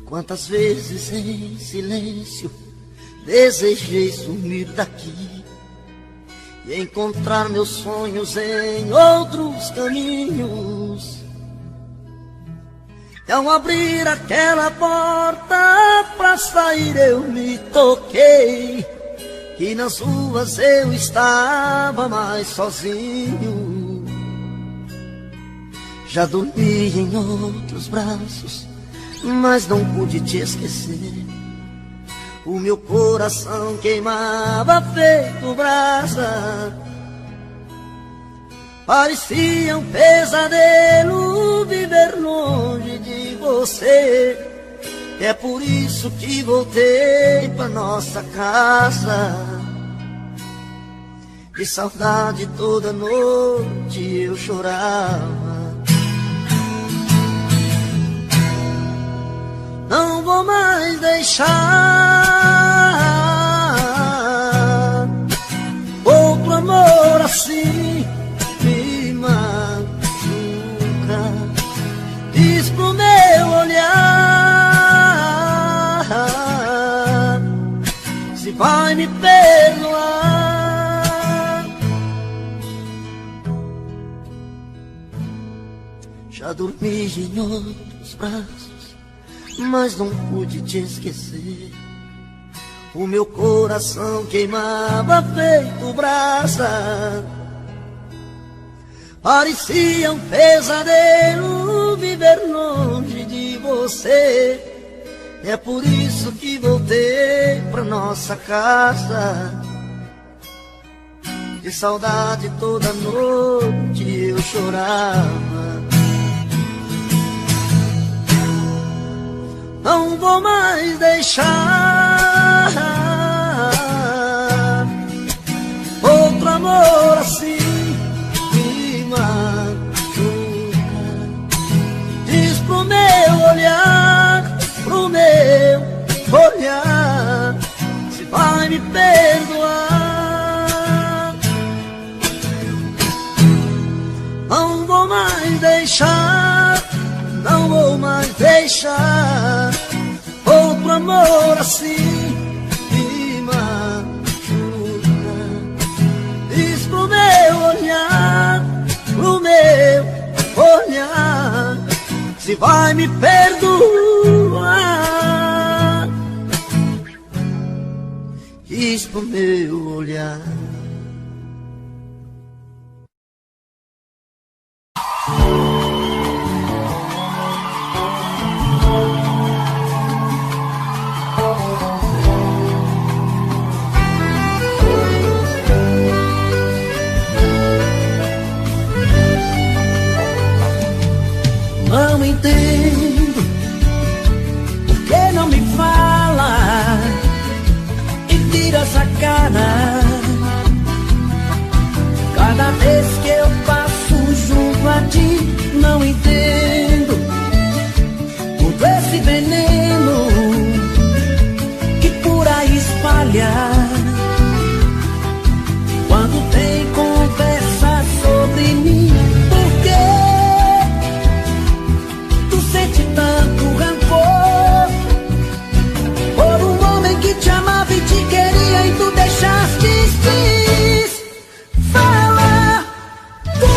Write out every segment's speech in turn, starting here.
Quantas vezes em silêncio desejei sumir daqui e encontrar meus sonhos em outros caminhos. E ao abrir aquela porta pra sair eu me toquei que nas ruas eu estava mais sozinho. Já dormi em outros braços, mas não pude te esquecer. O meu coração queimava feito brasa. Parecia um pesadelo viver longe de você. É por isso que voltei pra nossa casa. De saudade toda noite eu chorava. Não vou mais deixar outro amor assim me machuca. Diz pro meu olhar se vai me perdoar. Já dormi em outros braços, mas não pude te esquecer. O meu coração queimava feito brasa. Parecia um pesadelo viver longe de você. É por isso que voltei pra nossa casa. De saudade toda noite eu chorava. Não vou mais deixar outro amor assim me machuca. Diz pro meu olhar se vai me perdoar. Não vou mais deixar, não vou mais deixar outro amor assim me machuca. Diz pro meu olhar se vai me perdoar. Diz pro meu olhar. Não entendo por que não me fala e tira essa cara. Cada vez que eu passo junto a ti, não entendo todo esse veneno que por aí espalha. Quando tem conversa sobre mim, sente tanto rancor por um homem que te amava e te queria e tu deixaste. Fala, tu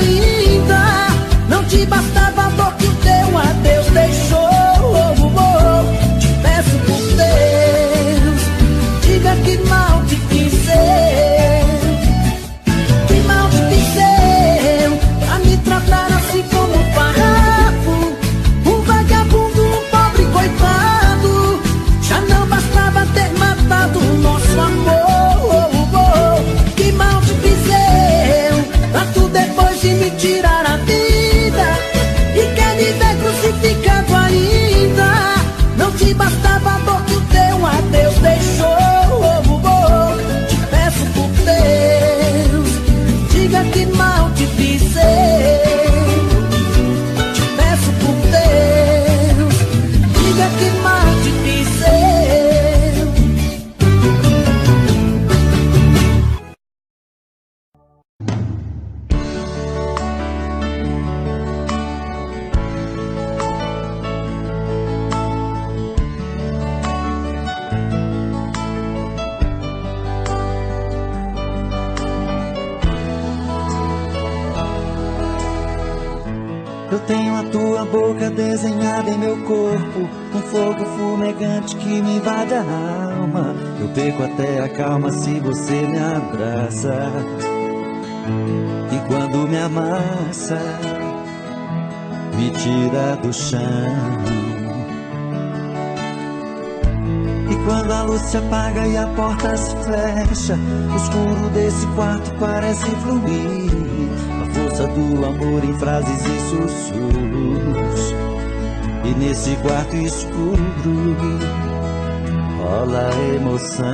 ainda. Não te bastava a dor que o teu adeus deixou. Te peço por Deus, diga que mal te fiz eu. Que mal te fiz eu, pra me tratar assim como um farrapo, um vagabundo, um pobre coitado. Já não bastava ter matado o nosso amor. Que mal te fiz eu, pra tu depois de me tirar a vida e quer me ver crucificado ainda. Não te bastava a dor que o teu adeus deixou. Te peço por Deus, diga que mal te fiz eu. Te peço por Deus, diga que mal te fiz eu. Eu tenho a tua boca desenhada em meu corpo, um fogo fumegante que me invade a alma. Eu perco até a calma se você me abraça. E quando me amassa, me tira do chão. E quando a luz se apaga e a porta se fecha, o escuro desse quarto parece fluir. A força do amor em frases e sussurros. E nesse quarto escuro rola emoção.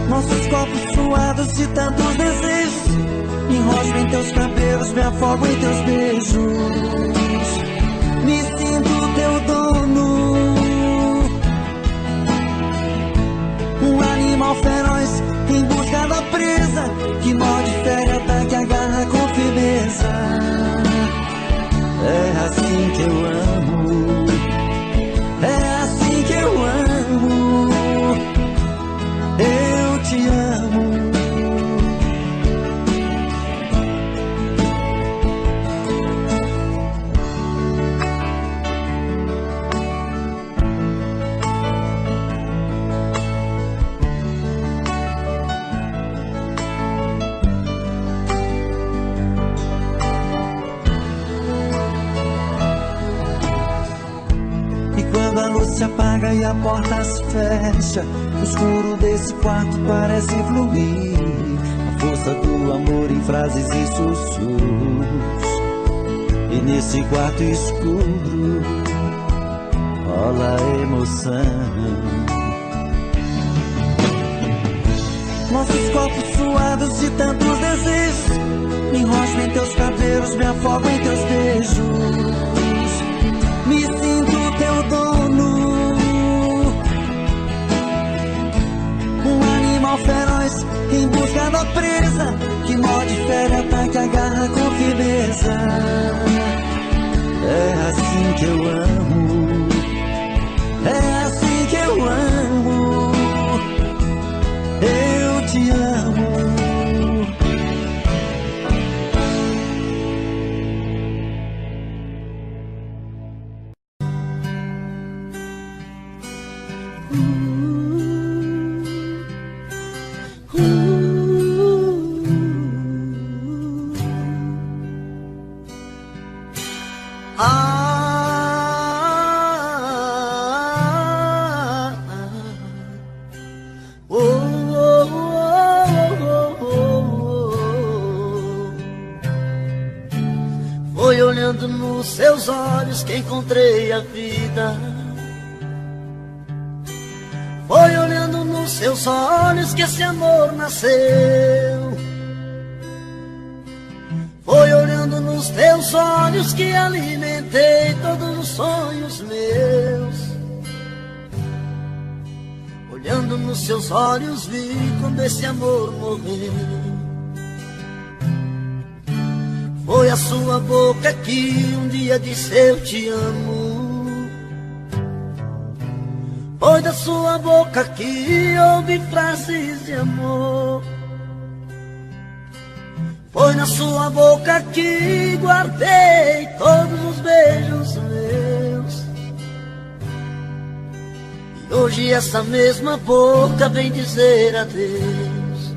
Nossos corpos suados de tantos desejos, me enrosco em teus cabelos, me afogo em teus beijos. Me sinto teu dono, um animal feroz em busca da presa, que morde, fere, ataca, agarra com firmeza. É assim que eu amo, é assim que eu amo, eu te amo. Se apaga e a porta se fecha, o escuro desse quarto parece fluir. A força do amor em frases e sussurros. E nesse quarto escuro rola emoção. Nossos corpos suados de tantos desejos, me enrosco em teus cabelos, me afogo em teus beijos. Me sinto teu dono, um animal feroz em busca da presa, que morde, fere, ataca, agarra com firmeza. É assim que eu amo, é assim que eu amo, eu te amo. Foi olhando nos seus olhos que encontrei a vida. Foi olhando nos seus olhos que esse amor nasceu. Foi olhando nos teus olhos que alimentei todos os sonhos meus. Olhando nos seus olhos vi quando esse amor morreu. Foi a sua boca que um dia disse eu te amo. Foi da sua boca que ouvi frases de amor. Foi na sua boca que guardei todos os beijos meus. E hoje essa mesma boca vem dizer adeus.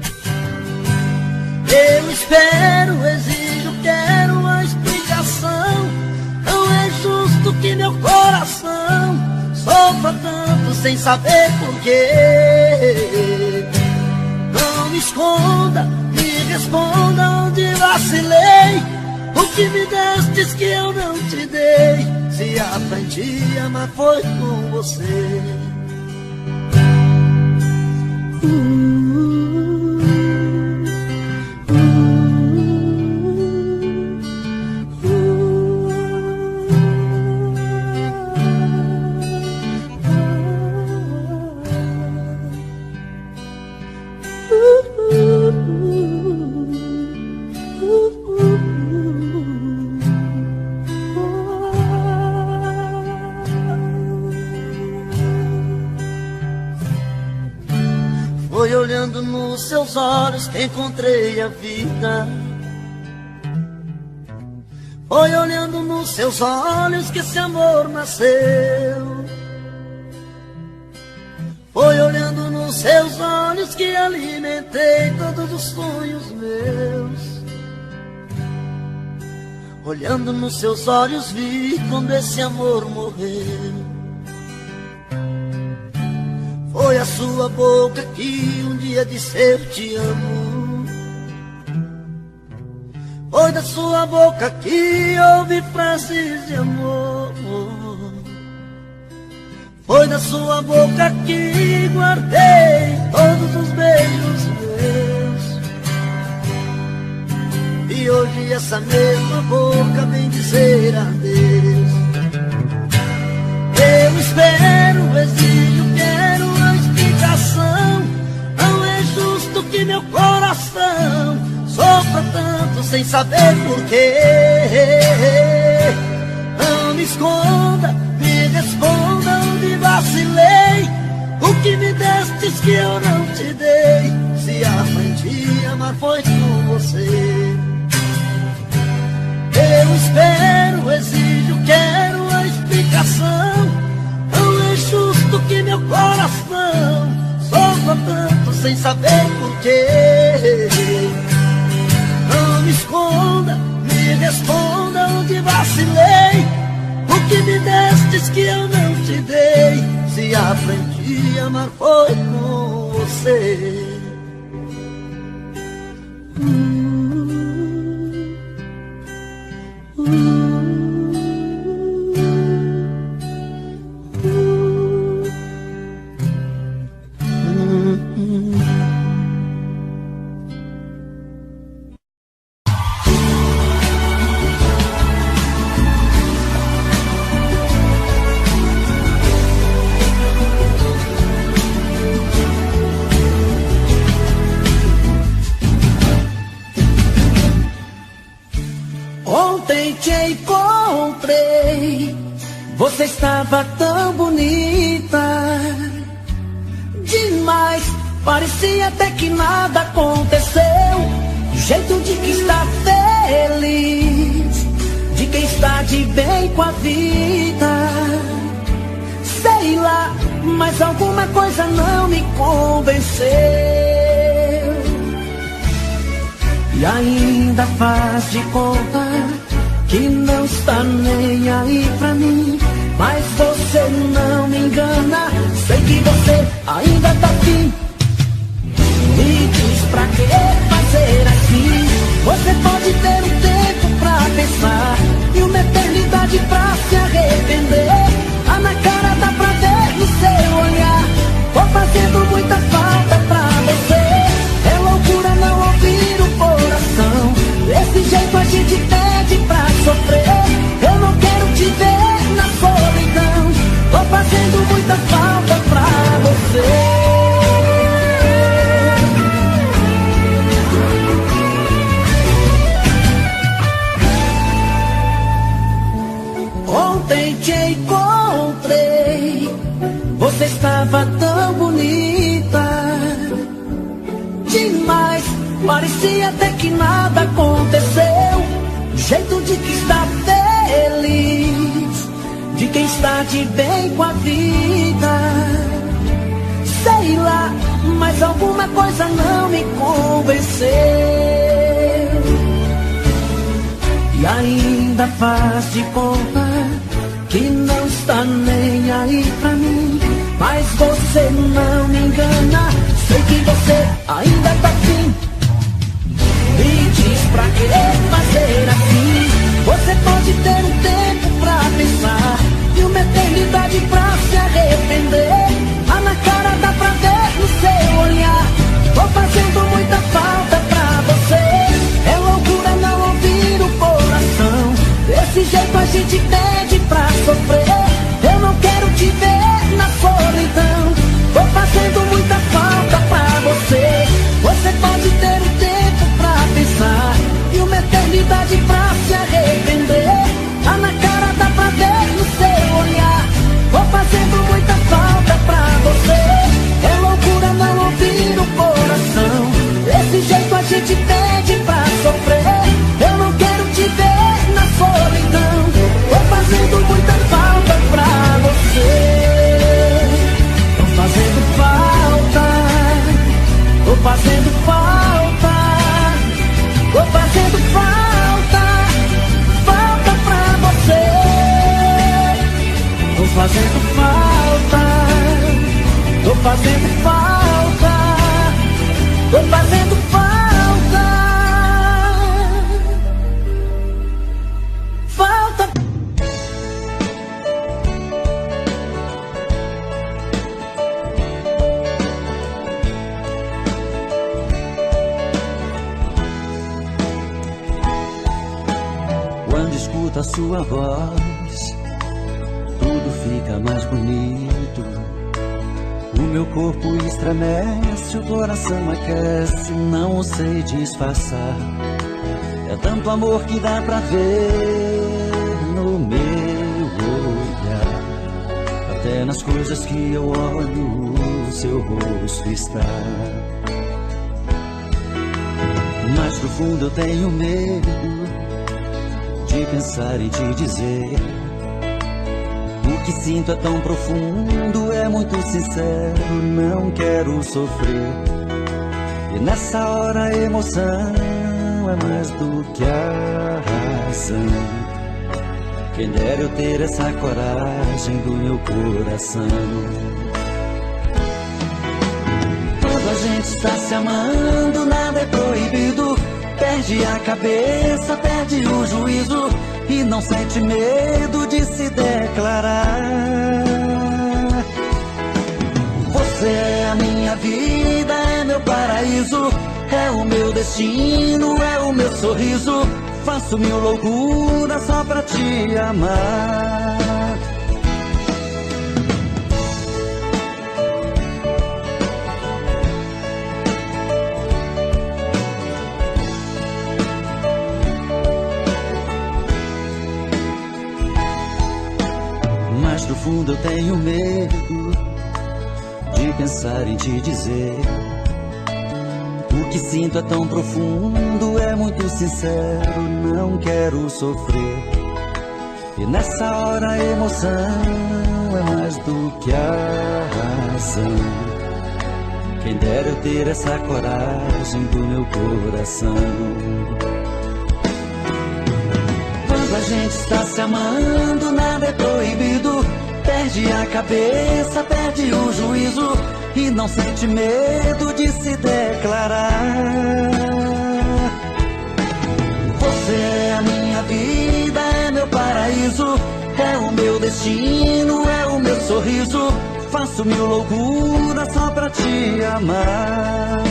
Eu espero, exijo, quero uma explicação. Não é justo que meu coração sofra tanto sem saber porquê. Não me esconda, me responda onde vacilei. O que me destes que eu não te dei. Se aprendi a amar foi com você. Foi olhando nos seus olhos que encontrei a vida. Foi olhando nos seus olhos que esse amor nasceu. Foi olhando nos seus olhos que alimentei todos os sonhos meus. Olhando nos seus olhos vi quando esse amor morreu. Foi a sua boca que um dia disse eu te amo. Foi da sua boca que ouvi frases de amor. Foi da sua boca que guardei todos os beijos meus. E hoje essa mesma boca vem dizer adeus. Eu espero, exijo, quero uma explicação. Não é justo que meu coração sofra tanto sem saber porquê. Não me esconda, me responda onde vacilei. O que me destes que eu não te dei. Se aprendi a amar foi com você. Eu espero, exijo, quero a explicação. Não é justo que meu coração sofra tanto sem saber porquê. Não me esconda, me responda onde vacilei. O que me destes que eu não te dei. Se aprendi a amar foi com você. Ontem te encontrei, você estava tão bonita demais, parecia até que nada aconteceu. Jeito de que está feliz, de quem está de bem com a vida. Sei lá, mas alguma coisa não me convenceu. E ainda faz de conta que não está nem aí pra mim. Mas você não me engana, sei que você ainda tá afim. Me diz pra que fazer assim? Você pode ter um tempo pra pensar e uma eternidade pra se arrepender. Ah, na cara dá pra ver no seu olhar, tô fazendo muita falta pra você. É loucura não ouvir o coração, desse jeito a gente pede pra sofrer. Eu não quero te ver na solidão, tô fazendo muita falta pra você. até que nada aconteceu. Jeito de que está feliz, de quem está de bem com a vida. Sei lá, mas alguma coisa não me convenceu. E ainda faz de conta que não está nem aí pra mim. Mas você não me engana, sei que você ainda tá afim. Me diz pra querer fazer assim. Você pode ter um tempo pra pensar e uma eternidade pra se arrepender. Ah, na cara dá pra ver no seu olhar, tô fazendo muita falta pra você. É loucura não ouvir o coração, desse jeito a gente pede pra sofrer. Eu não quero te ver na solidão, tô fazendo muita falta pra você. Você pode ter um tempo pra pensar e uma eternidade pra se arrepender. Ah, na cara dá pra ver no seu olhar, tô fazendo muita falta pra você. É loucura não ouvir o coração, desse jeito a gente pede pra sofrer. Eu não quero te ver na solidão, tô fazendo muita falta pra você. Tô fazendo falta, tô fazendo falta, tô fazendo falta, falta pra você. Tô fazendo falta, tô fazendo falta, tô fazendo falta, falta. Quando escuto a sua voz, tudo fica mais bonito. O meu corpo estremece, o coração aquece, não sei disfarçar. É tanto amor que dá pra ver no meu olhar. Até nas coisas que eu olho, o seu rosto está. Mas no fundo eu tenho medo de pensar em te dizer. O que sinto é tão profundo, é muito sincero, não quero sofrer. E nessa hora a emoção é mais do que a razão. Quem dera eu ter essa coragem do meu coração. Quando a gente está se amando, nada é proibido. Perde a cabeça, perde o juízo e não sente medo de se declarar. Você é a minha vida, é meu paraíso, é o meu destino, é o meu sorriso. Faço mil loucuras só pra te amar. Mas no fundo eu tenho medo de pensar em te dizer. O que sinto é tão profundo, é muito sincero, não quero sofrer. E nessa hora a emoção é mais do que a razão. Quem dera eu ter essa coragem do meu coração. Quando a gente está se amando, nada é proibido. Perde a cabeça, perde o juízo e não sente medo de se declarar. Você é a minha vida, é meu paraíso, é o meu destino, é o meu sorriso. Faço mil loucuras só pra te amar.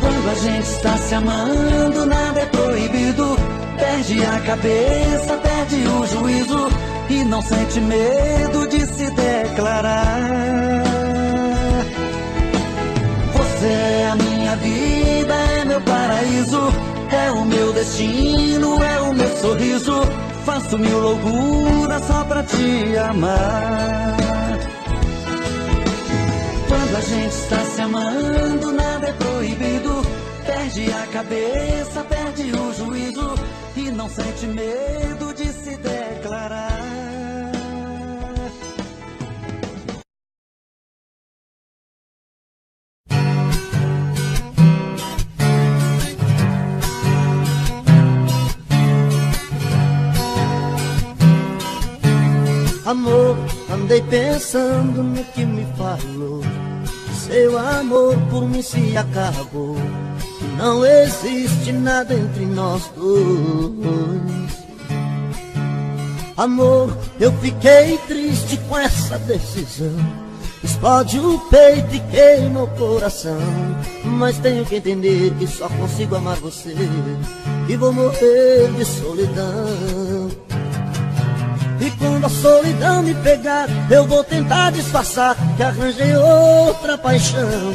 Quando a gente está se amando, nada é proibido. Perde a cabeça, perde o juízo e não sente medo de se declarar. Você é a minha vida, é meu paraíso, é o meu destino, é o meu sorriso. Faço mil loucuras só pra te amar. Quando a gente está se amando, nada é proibido. Perde a cabeça, perde o juízo e não sente medo de se declarar. Amor, andei pensando no que me falou. Seu amor por mim se acabou. Não existe nada entre nós dois. Amor, eu fiquei triste com essa decisão. Explode o peito e queima o coração. Mas tenho que entender que só consigo amar você e vou morrer de solidão. E quando a solidão me pegar, eu vou tentar disfarçar que arranjei outra paixão.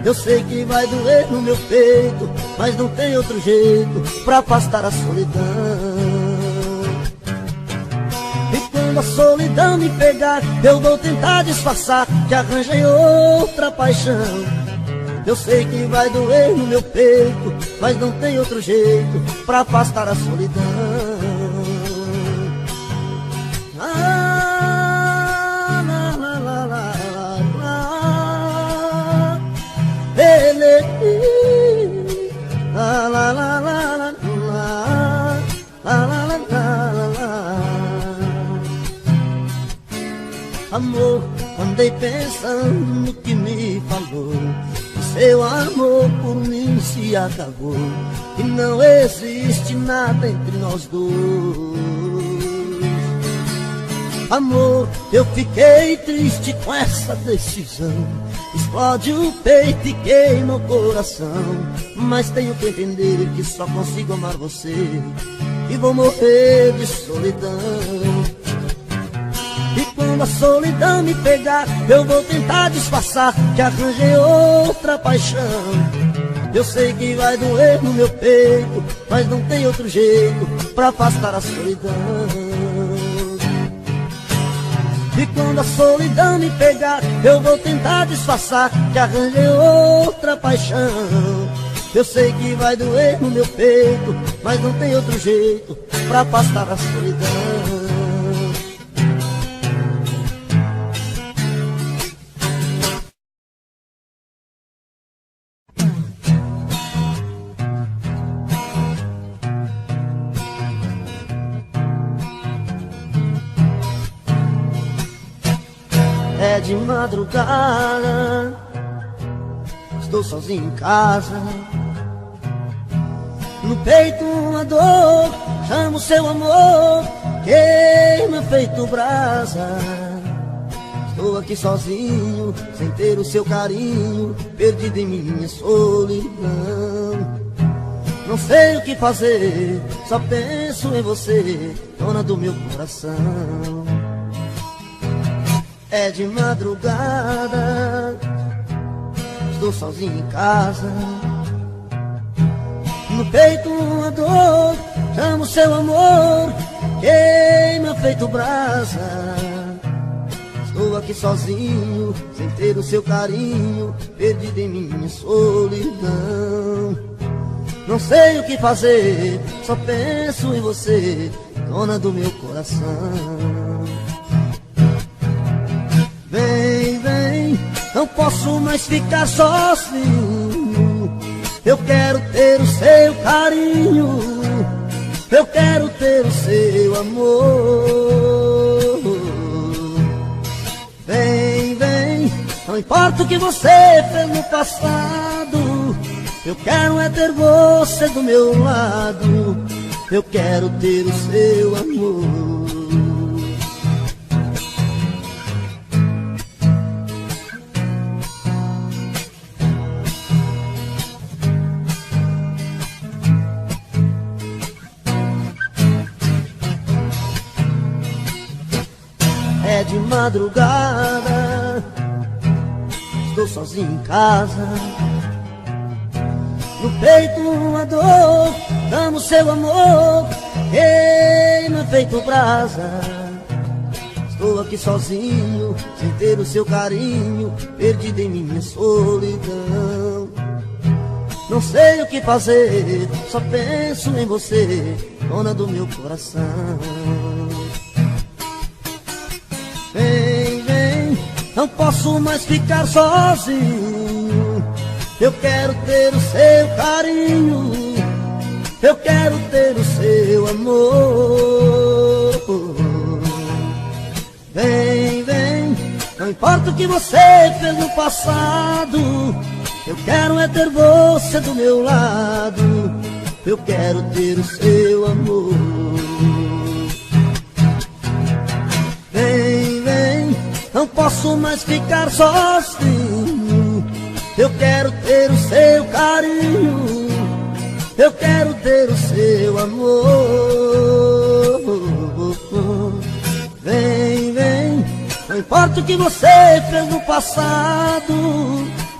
Eu sei que vai doer no meu peito, mas não tem outro jeito pra afastar a solidão. E quando a solidão me pegar, eu vou tentar disfarçar que arranjei outra paixão. Eu sei que vai doer no meu peito, mas não tem outro jeito pra afastar a solidão. Amor, andei pensando no que me falou. Seu amor por mim se acabou e não existe nada entre nós dois. Amor, eu fiquei triste com essa decisão. Explode o peito e queima o coração. Mas tenho que entender que só consigo amar você e vou morrer de solidão. E quando a solidão me pegar, eu vou tentar disfarçar que arranjei outra paixão. Eu sei que vai doer no meu peito, mas não tem outro jeito pra afastar a solidão. E quando a solidão me pegar, eu vou tentar disfarçar que arranjei outra paixão. Eu sei que vai doer no meu peito, mas não tem outro jeito pra afastar a solidão. É de madrugada, estou sozinho em casa. No peito uma dor, chamo seu amor, queima feito brasa. Estou aqui sozinho, sem ter o seu carinho, perdido em minha solidão. Não sei o que fazer, só penso em você, dona do meu coração. É de madrugada, estou sozinho em casa. No peito uma dor, chamo seu amor, queima feito brasa. Estou aqui sozinho, sem ter o seu carinho, perdido em minha solidão. Não sei o que fazer, só penso em você, dona do meu coração. Vem, vem, não posso mais ficar sozinho. Eu quero ter o seu carinho, eu quero ter o seu amor. Vem, vem, não importa o que você fez no passado, eu quero é ter você do meu lado, eu quero ter o seu amor. É de madrugada, estou sozinho em casa. No peito uma dor, amo seu amor, queima feito brasa. Estou aqui sozinho, sem ter o seu carinho, perdido em minha solidão. não sei o que fazer, só penso em você, dona do meu coração. Vem, vem, não posso mais ficar sozinho. Eu quero ter o seu carinho, eu quero ter o seu amor. Vem, vem, não importa o que você fez no passado, eu quero é ter você do meu lado, eu quero ter o seu amor. Vem, vem, não posso mais ficar sozinho. Eu quero ter o seu carinho, eu quero ter o seu amor. Vem, vem, não importa o que você fez no passado,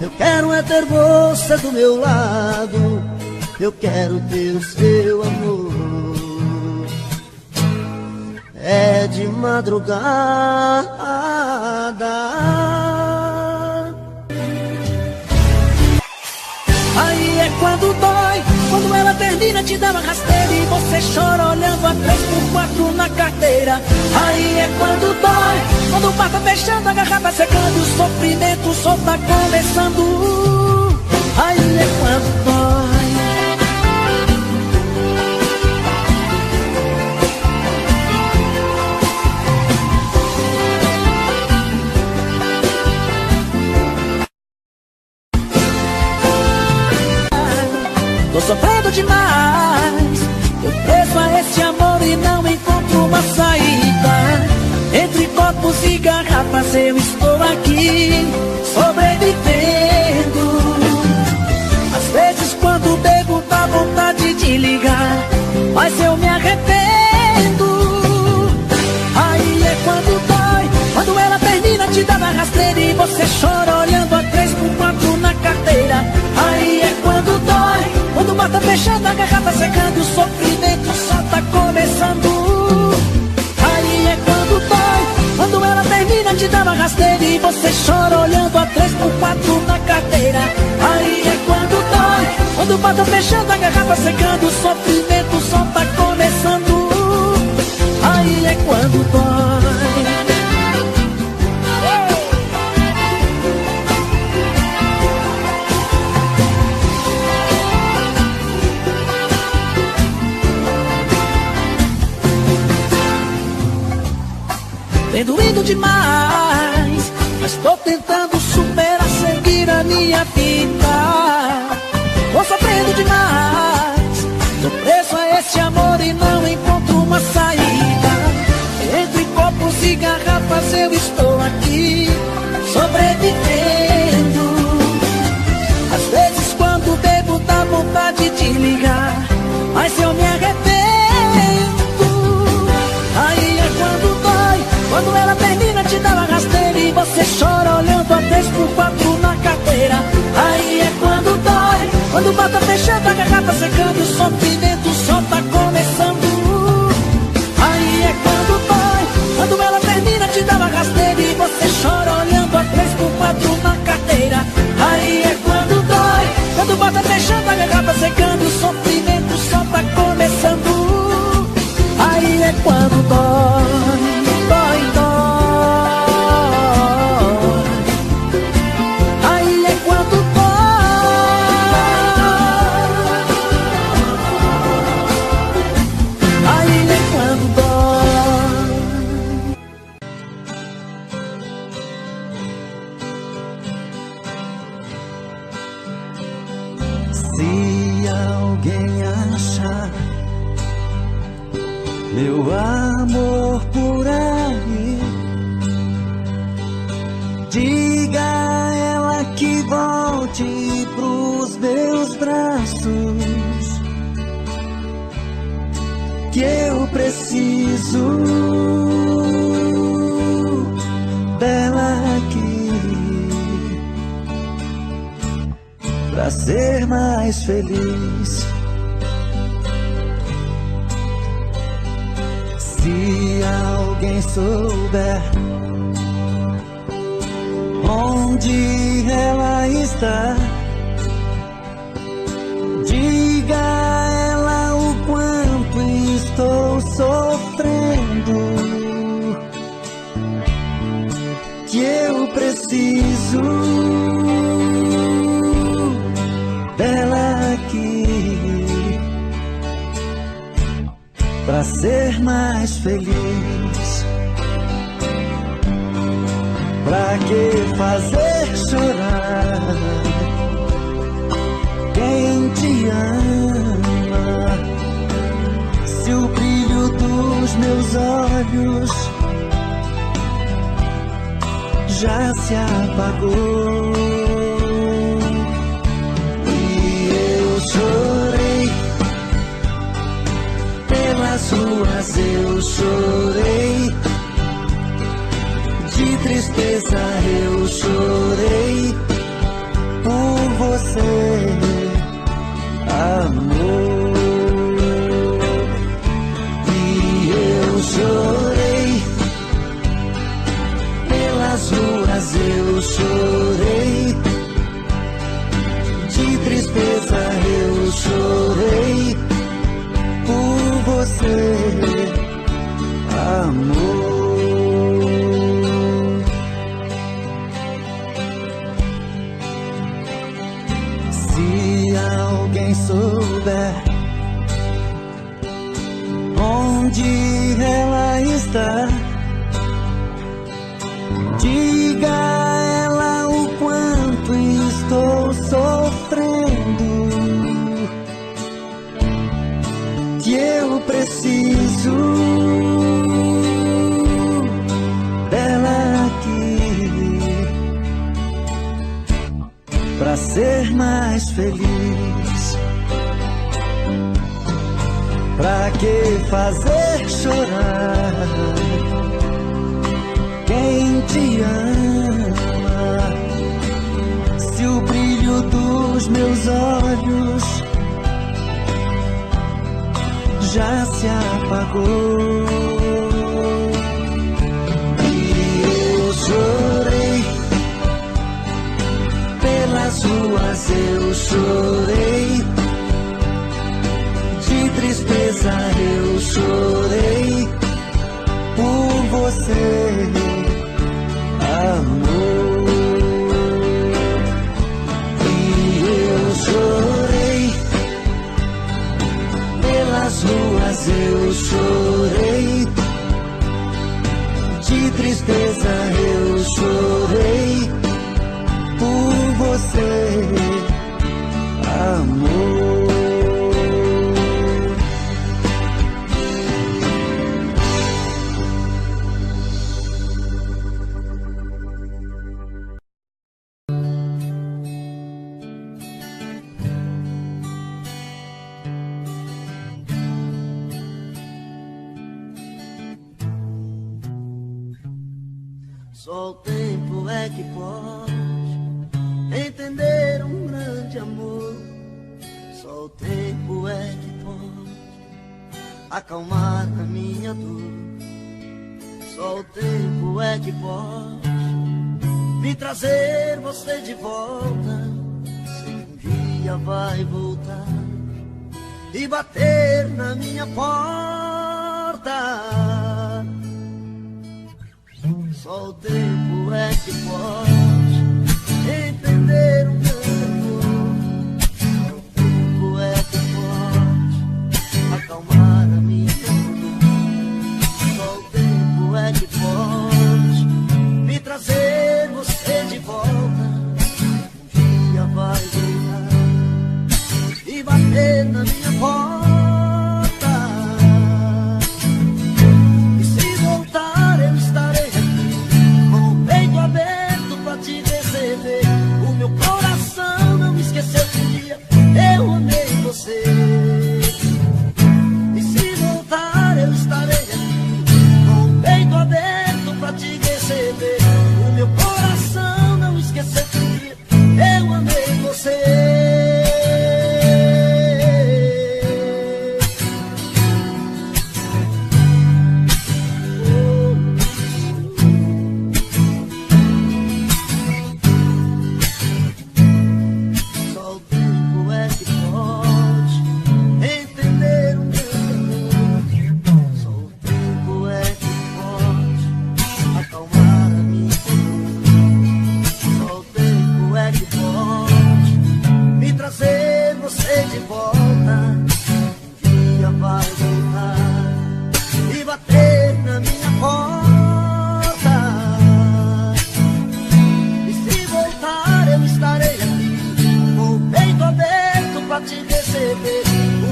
eu quero é ter você do meu lado, eu quero ter o seu amor. É de madrugada. Aí é quando dói, quando ela termina te dá uma rasteira e você chora olhando a 3x4 na carteira. Aí é quando dói, quando o bar tá fechando, a garrafa secando e o sofrimento só tá começando. Aí é quando dói. Tô sofrendo demais, tô preso a esse amor e não encontro uma saída. Entre copos e garrafas eu estou aqui, sobrevivendo. Às vezes quando bebo dá vontade de ligar, mas eu me arrependo. Aí é quando dói, quando ela termina te dá na rasteira e você chora olhando a 3x4 na carteira. Aí é quando dói, quando o mar tá fechando, a garrafa secando e o sofrimento só tá começando. Aí é quando dói, quando ela termina te dá uma rasteira e você chora olhando a 3x4 na carteira. Aí é quando dói, quando o mar tá fechando, a garrafa secando, o sofrimento só tá começando. Aí é quando dói. Tem doído demais, mas tô tentando superar, seguir a minha vida. Tô sofrendo demais, tô preso a esse amor e não encontro uma saída. Entre copos e garrafas eu estou aqui, sobrevivendo. Às vezes quando bebo dá vontade de ligar, mas eu me arrependo. Aí é quando dói, quando ela termina te dá uma rasteira e você chora olhando a 3x4 na carteira. Aí é quando dói, quando o bar tá fechando, a garrafa secando, o sofrimento só tá começando. Aí é quando dói, quando ela termina te dá uma rasteira e você chora olhando a 3x4 na carteira. Aí é quando dói, quando o bar tá fechando, a garrafa secando, o sofrimento só tá começando. Aí é quando dói. Dói, dói. Aí é quando dói. Aí é quando dói. Se alguém achar meu amor por aí, diga a ela que volte pros meus braços, que eu preciso dela aqui pra ser mais feliz. Se alguém souber onde ela está, preciso dela aqui pra ser mais feliz. Pra que fazer chorar quem te ama, se o brilho dos meus olhos já se apagou? E eu chorei pelas ruas, eu chorei de tristeza, eu chorei por você, amor. E eu chorei pelas ruas, eu chorei de tristeza, eu chorei por você, amor. Se alguém souber onde ela está, diga a ela o quanto estou sofrendo, que eu preciso dela aqui pra ser mais feliz. Pra que fazer chorar quem te ama, se o brilho dos meus olhos já se apagou? E eu chorei pelas ruas, eu chorei de tristeza, eu chorei por você, amor. E eu chorei pelas ruas, eu chorei de tristeza, eu chorei por você, amor. Só o tempo é que pode entender um grande amor. Só o tempo é que pode acalmar a minha dor. Só o tempo é que pode me trazer você de volta. Sei que um dia vai voltar e bater na minha porta. Só o tempo é que pode entender um grande amor. Só o tempo é que pode acalmar a minha dor. Só o tempo é que pode me trazer você de volta. Um dia vai voltar e bater na minha porta. E se voltar eu estarei te receber. O meu coração não esqueceu que um dia eu amei você. E se voltar eu estarei aqui com o peito aberto pra te receber. O meu coração não esqueceu que um dia eu amei você.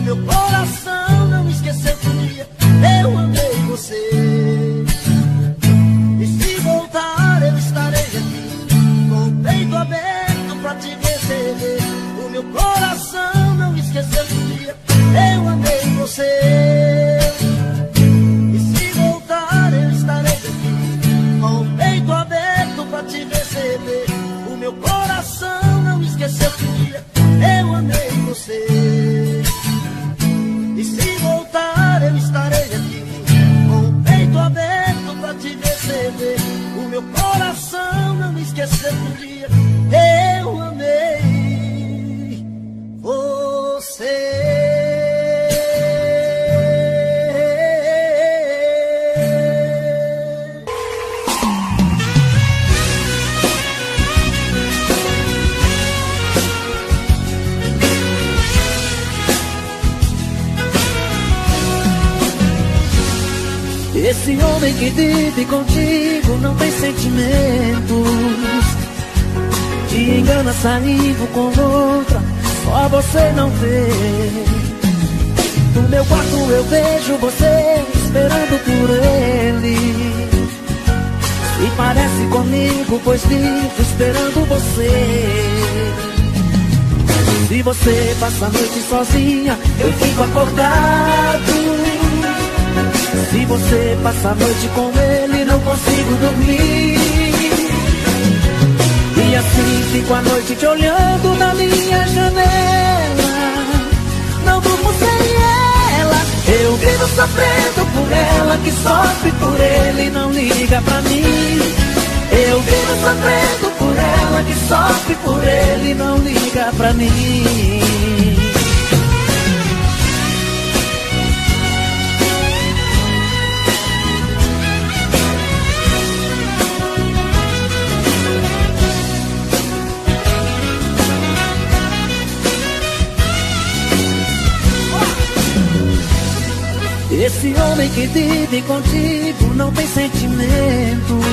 meu coração não esqueceu que um dia eu amei você. E se voltar eu estarei aqui, com o peito aberto pra te receber. O meu coração não esqueceu que um dia eu amei você. E se voltar eu estarei aqui, com o peito aberto pra te receber. O meu coração não esqueceu que um dia eu amei você. E se voltar eu estarei aqui, com o peito aberto pra te receber. O meu coração não esqueceu que um dia eu amei você. Esse homem que vive contigo não tem sentimentos, te engana saindo com outra, só você não vê. No meu quarto eu vejo você esperando por ele, e parece comigo, pois vivo esperando você. Se você passa a noite sozinha, eu fico acordado. Se você passa a noite com ele, não consigo dormir. E assim fico a noite te olhando na minha janela. Não durmo sem ela. Eu vivo sofrendo por ela, que sofre por ele e não liga pra mim. Eu vivo sofrendo por ela, que sofre por ele e não liga pra mim. Esse homem que vive contigo não tem sentimentos,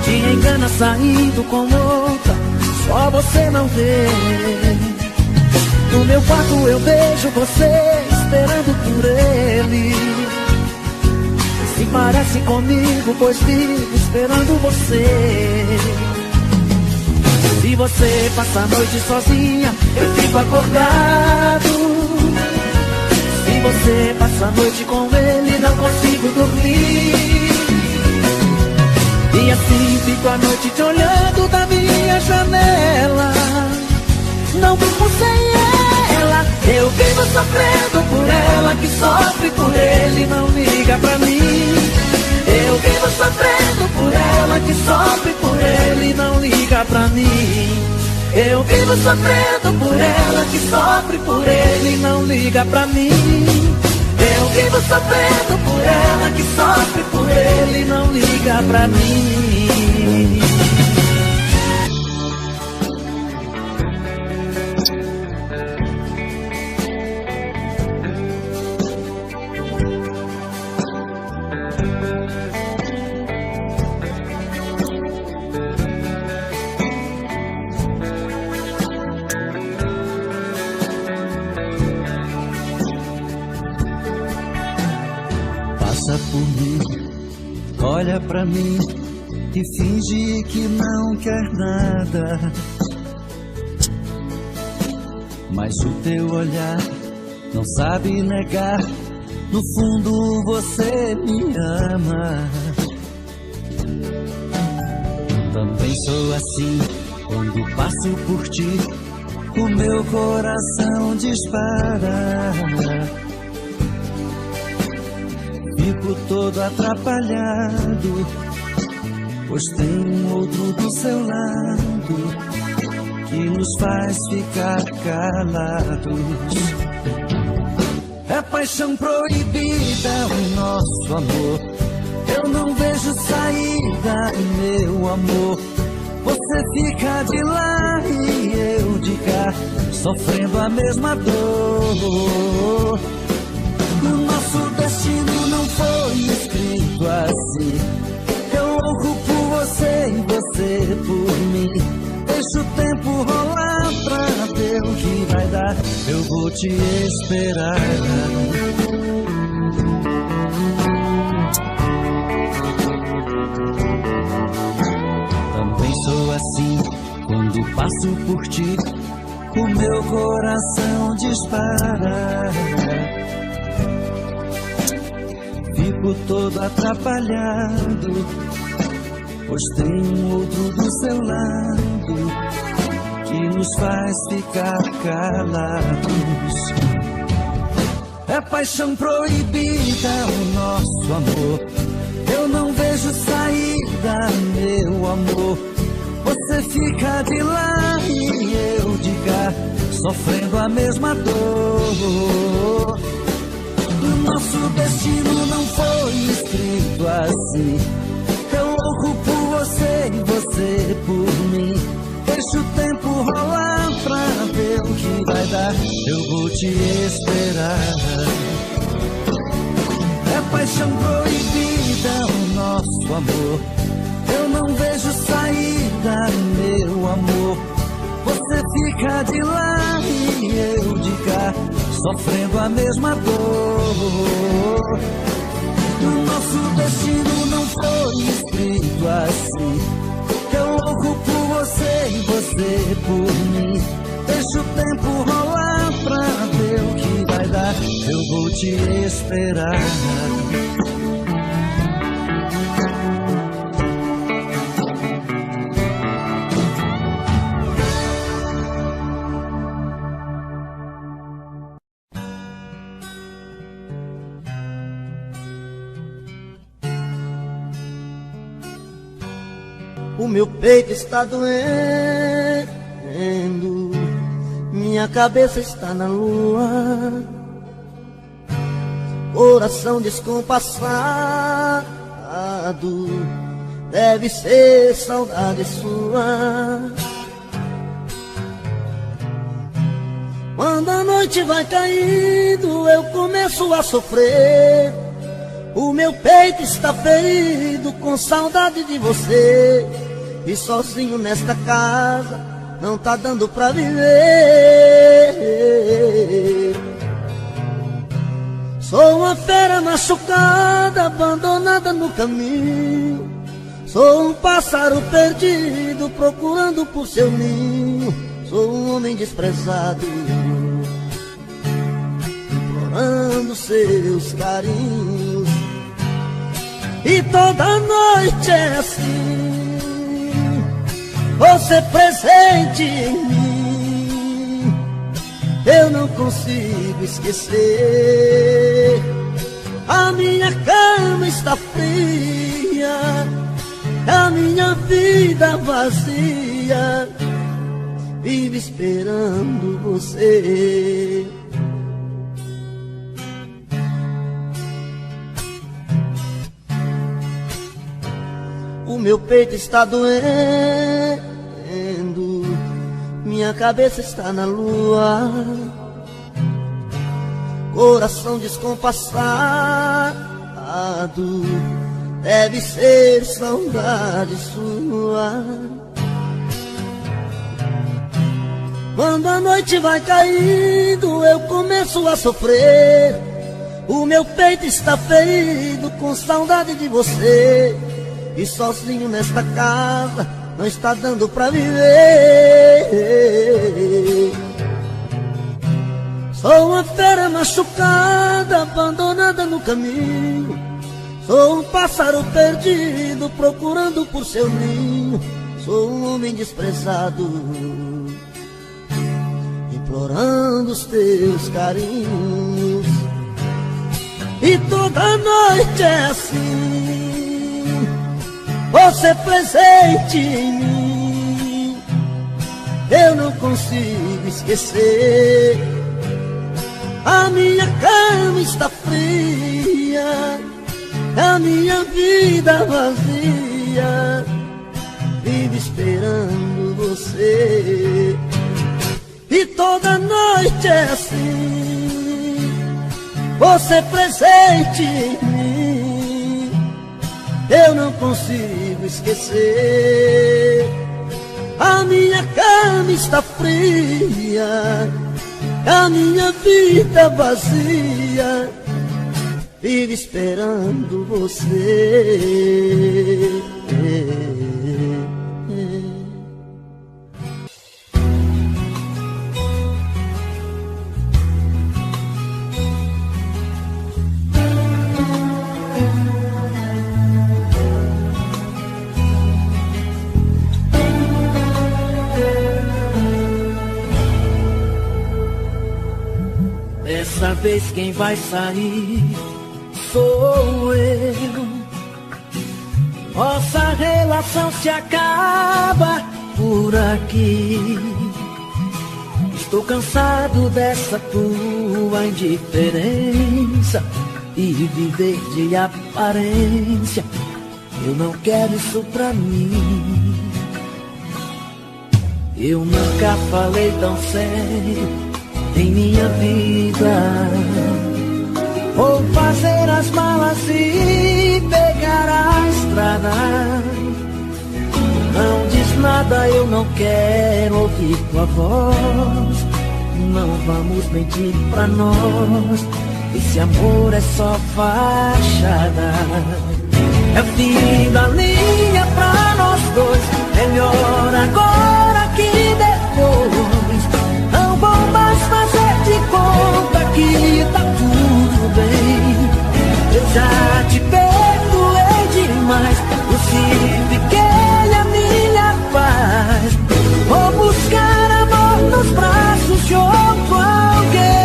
te engana saindo com outra, só você não vê. No meu quarto eu vejo você esperando por ele, se parece comigo, pois vivo esperando você. Se você passa a noite sozinha, eu fico acordado. Se você passa a noite com ele, não consigo dormir. E assim fico a noite te olhando da minha janela. Não durmo sem ela. Eu vivo sofrendo por ela, que sofre por ele e não liga pra mim. Eu vivo sofrendo por ela, que sofre por ele e não liga pra mim. Eu vivo sofrendo por ela, que sofre por ele e não liga pra mim. Eu vivo sofrendo por ela, que sofre por ele e não liga pra mim. Por mim, olha pra mim e finge que não quer nada. Mas o teu olhar não sabe negar, no fundo você me ama. Também sou assim, quando passo por ti, o meu coração dispara. Fico todo atrapalhado, pois tem um outro do seu lado que nos faz ficar calados. É paixão proibida o nosso amor, eu não vejo saída, meu amor. Você fica de lá e eu de cá, sofrendo a mesma dor. O nosso destino não foi escrito assim. Eu louco por você e você por mim. Deixa o tempo rolar pra ver o que vai dar. Eu vou te esperar. Também sou assim quando passo por ti, o meu coração dispara. Fico todo atrapalhado, pois tem um outro do seu lado que nos faz ficar calados. É paixão proibida o nosso amor, eu não vejo saída, meu amor. Você fica de lá e eu de cá, sofrendo a mesma dor. O nosso destino não foi escrito assim. Eu louco por você e você por mim. Deixa o tempo rolar pra ver o que vai dar. Eu vou te esperar. É paixão proibida o nosso amor, eu não vejo saída, meu amor. Você fica de lá e eu de cá, sofrendo a mesma dor. O nosso destino não foi escrito assim. Eu louco por você e você por mim. Deixa o tempo rolar pra ver o que vai dar. Eu vou te esperar. O meu peito está doendo, minha cabeça está na lua, coração descompassado, deve ser saudade sua. Quando a noite vai caindo, eu começo a sofrer. O meu peito está ferido com saudade de você. E sozinho nesta casa não tá dando pra viver. Sou uma fera machucada, abandonada no caminho. Sou um pássaro perdido, procurando por seu ninho. Sou um homem desprezado, implorando seus carinhos. E toda noite é assim, você presente em mim. Eu não consigo esquecer. A minha cama está fria, a minha vida vazia, vive esperando você. O meu peito está doendo, minha cabeça está na lua, coração descompassado, deve ser saudade sua. Quando a noite vai caindo, eu começo a sofrer. O meu peito está ferido com saudade de você. E sozinho nesta casa não está dando pra viver. Sou uma fera machucada, abandonada no caminho. Sou um pássaro perdido, procurando por seu ninho. Sou um homem desprezado, implorando os teus carinhos. E toda noite é assim, você presente em mim. Eu não consigo esquecer. A minha cama está fria, a minha vida vazia, vive esperando você. E toda noite é assim, você presente em mim. Eu não consigo esquecer. A minha cama está fria, a minha vida vazia vive esperando você. Dessa vez quem vai sair sou eu. Nossa relação se acaba por aqui. Estou cansado dessa tua indiferença e viver de aparência. Eu não quero isso pra mim. Eu nunca falei tão sério em minha vida. Vou fazer as malas e pegar a estrada. Não diz nada, eu não quero ouvir tua voz. Não vamos mentir pra nós, esse amor é só fachada. É o fim da linha pra nós dois, melhor agora que depois. Não vou mais fazer de conta que tá tudo bem. Eu já te perdoei demais, crucifiquei a minha paz. Vou buscar amor nos braços de outro alguém.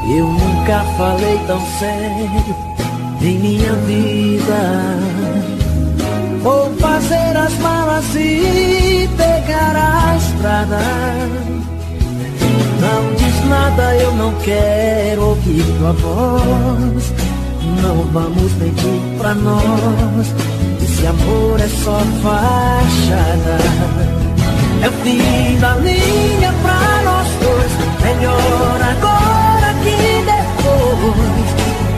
Eu nunca falei tão sério em minha vida. Vou fazer as malas e pegar a estrada. Não diz nada, eu não quero ouvir tua voz. Não vamos mentir pra nós, esse amor é só fachada. É o fim da linha pra nós dois, melhor agora que depois.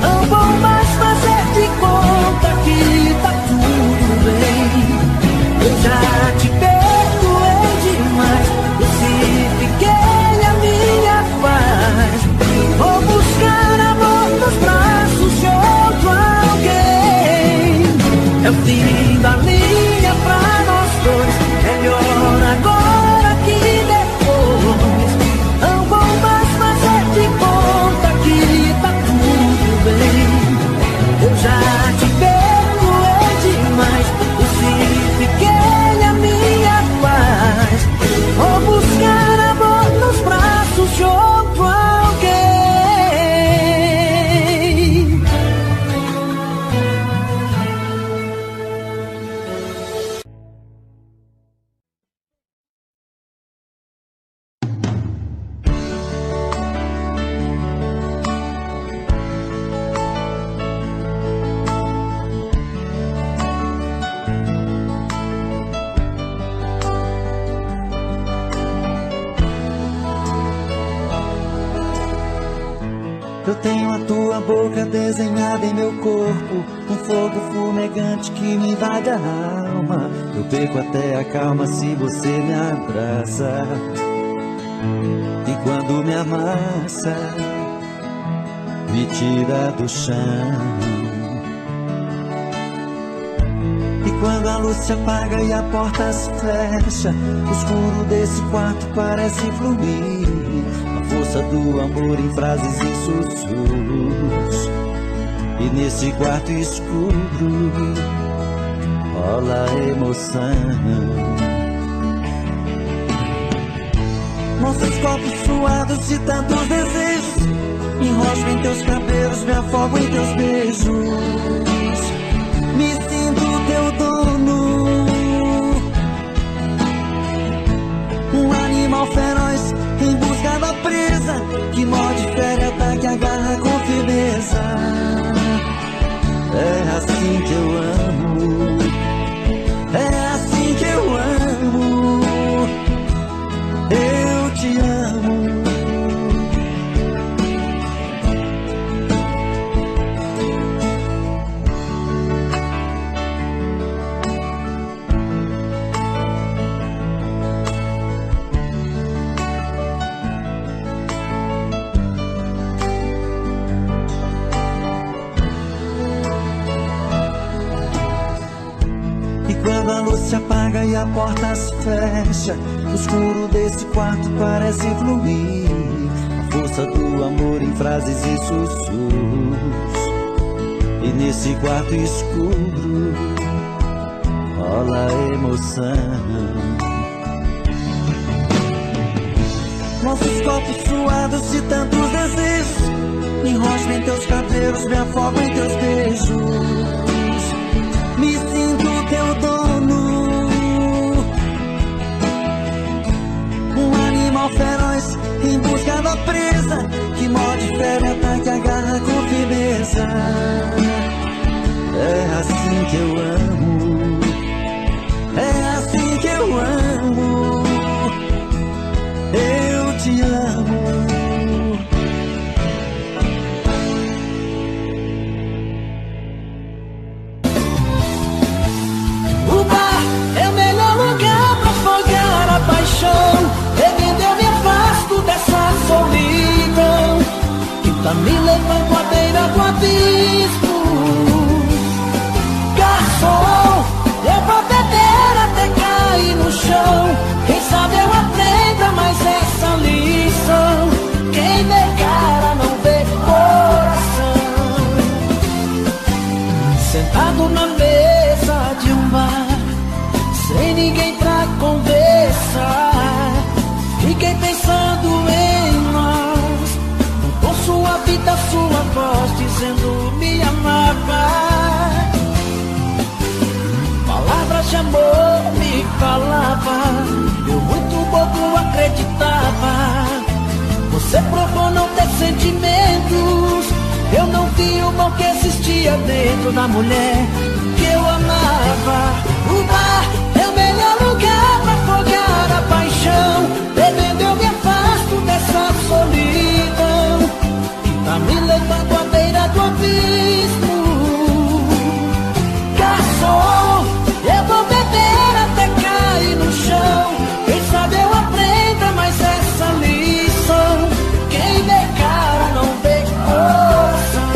Não vou mais fazer de conta que tá tudo bem. Eu já te perdoei demais, crucifiquei a minha paz. Vou buscar amor nos braços de outro alguém. É o fim da linha pra nós dois, melhor agora que depois. Não vou mais fazer de conta que tá tudo bem. Eu já te perdoei demais, crucifiquei a minha paz. Vou buscar amor nos braços de outro alguém. Eu tenho a tua boca desenhada em meu corpo, um fogo fumegante que me invade a alma. Eu perco até a calma se você me abraça. E quando me amassa, me tira do chão. E quando a luz se apaga e a porta se fecha, o escuro desse quarto parece fluir. Força do amor em frases e sussurros. E nesse quarto escuro rola emoção. Nossos corpos suados de tantos desejos, me enrosco em teus cabelos, me afogo em teus beijos. Me sinto teu dono, um animal feroz em busca da presa, que morde, fere, ataque, agarra com firmeza. É assim que eu amo. porta se fecha, o escuro desse quarto parece fluir. A força do amor em frases e sussurros. E nesse quarto escuro rola emoção. Nossos corpos suados de tantos desejos, me enrosco em teus cabelos, me afogo em teus beijos. Me sinto teu dono, um animal feroz em busca da presa, que morde, fere, ataca, agarra com firmeza. É assim que eu amo, é assim que eu amo, eu te amo. O bar é o melhor lugar pra afogar a paixão. Bebendo eu me afasto dessa solidão que tá me levando à beira do abismo. Garçom, eu vou beber até cair no chão. Quem sabe eu aprenda mais essa lição. Quem vê cara não vê coração. Sentado na mesa de um bar, sem ninguém pra conversar, fiquei pensando em nós. Com sua vida, sua voz dizendo me amava. Palavras de amor me falava, eu muito bobo acreditava. Você provou não ter sentimentos, eu não vi o mal que existia dentro da mulher que eu amava. O bar é o melhor lugar pra afogar a paixão. Bebendo eu me afasto dessa solidão que tá me levando à beira do abismo. Garçom, eu vou beber até cair no chão. Quem sabe eu aprenda mais essa lição. Quem vê cara não vê coração.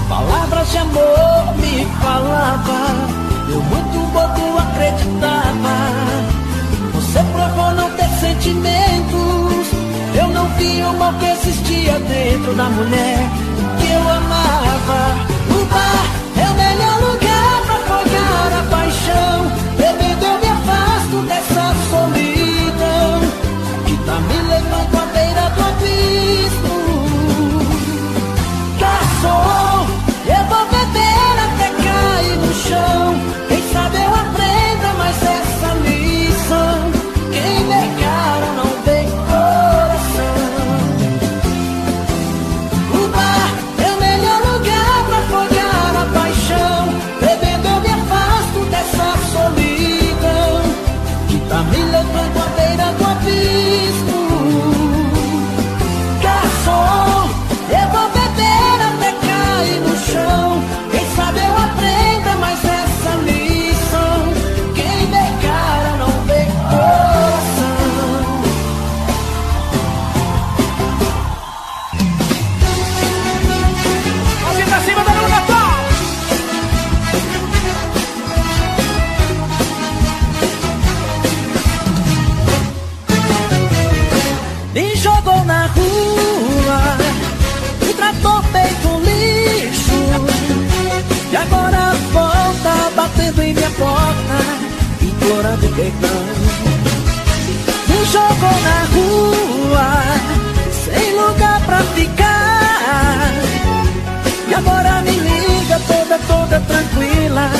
Palavras de amor me falava, eu muito bobo acreditava. Você provou não ter sentimentos, eu não vi o mal que existia dentro da mulher que eu amava. O bar é o melhor lugar pra afogar a paixão. Bebendo eu me afasto dessa solidão que tá me levando à beira do abismo. Garçom, eu vou beber até cair no chão. Quem sabe eu aprenda mais essa lição. Quem vê cara não vê coração. O bar é o melhor lugar pra afogar a paixão. Bebendo eu me afasto dessa solidão que tá me levando à beira do abismo. Garçom, eu vou beber até cair no chão. Quem sabe eu aprenda mais essa lição. Quem vê cara não vê coração. Assim pra cima da Natal. Me jogou na rua, me tratou feito um lixo, e agora volta batendo em minha porta, implorando perdão. Me jogou na rua, sem lugar pra ficar, e agora me liga toda tranquila,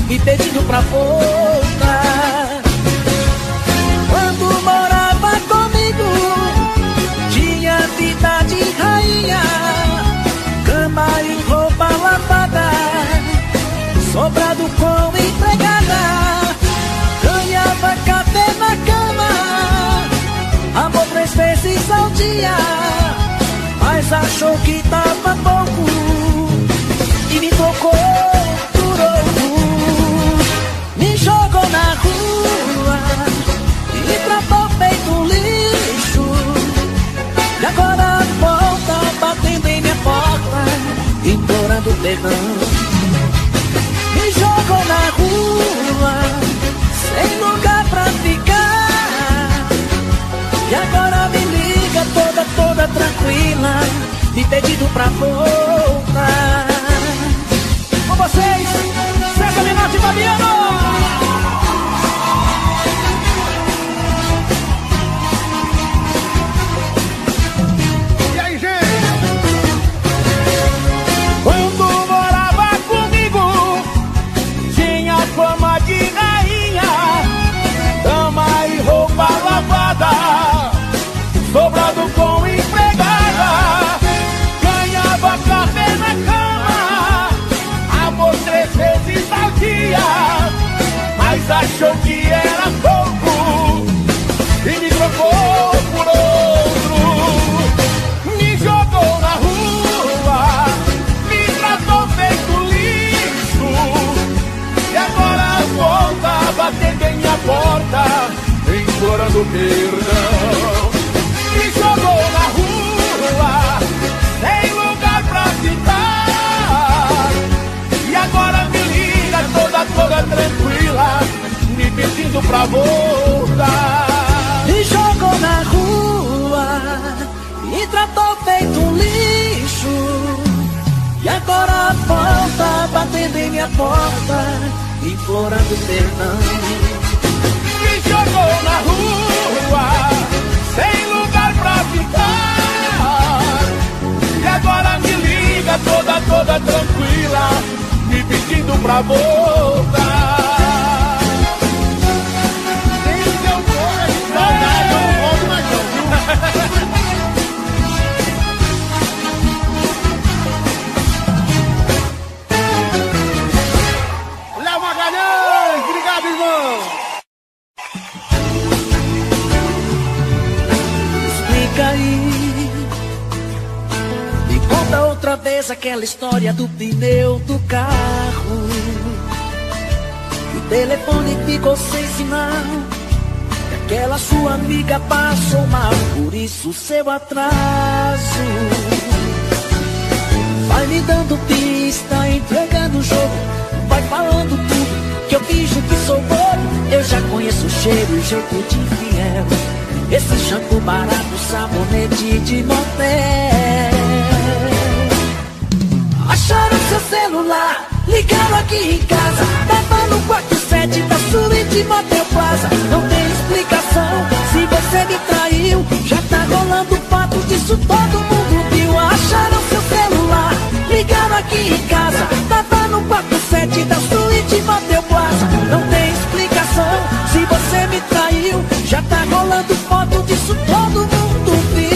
me pedindo pra voltar. Quando morava comigo, tinha vida de rainha, cama e roupa lavada, sobrado com empregada, ganhava café na cama, amor 3 vezes ao dia, mas achou que tava pouco e me tocou por outro. Me jogou na rua, pedido pra voltar. Com vocês, César Menotti e Fabiano. E aí, gente? Quando morava comigo, tinha fama de rainha, dama e roupa lavada, sobrado com empregada, ganhava café na cama, amor 3 vezes ao dia, mas achou que era pouco e me trocou por outro, me jogou na rua, me tratou feito lixo, e agora volta batendo em minha porta, implorando perdão. Me jogou na rua, sem lugar pra ficar, e agora me liga toda tranquila, me pedindo pra voltar. Me jogou na rua e tratou feito um lixo, e agora volta batendo em minha porta, implorando perdão. Me jogou na rua, sem lugar pra ficar, e agora me liga toda tranquila, me pedindo pra voltar. Nem se deu conta de saudade, eu não volto mais não, viu? Léo Magalhães, obrigado, irmão! Explica aí, me conta outra vez aquela história do pneu do carro, que o telefone ficou sem sinal, que aquela sua amiga passou mal, por isso seu atraso. Vai me dando pista, entregando o jogo, vai falando tudo, que eu finjo que sou bobo. Eu já conheço o cheiro e jeito de infiel, esse shampoo barato, sabonete de motel. Acharam seu celular, ligaram aqui em casa, tava no quarto 7 da suíte Motel Plaza. Não tem explicação, se você me traiu, já tá rolando papo disso, todo mundo viu. Acharam seu celular, ligaram aqui em casa, tava no quarto 7 da suíte Motel Plaza. Não tem explicação, se você me traiu, já tá rolando foto disso, todo mundo viu.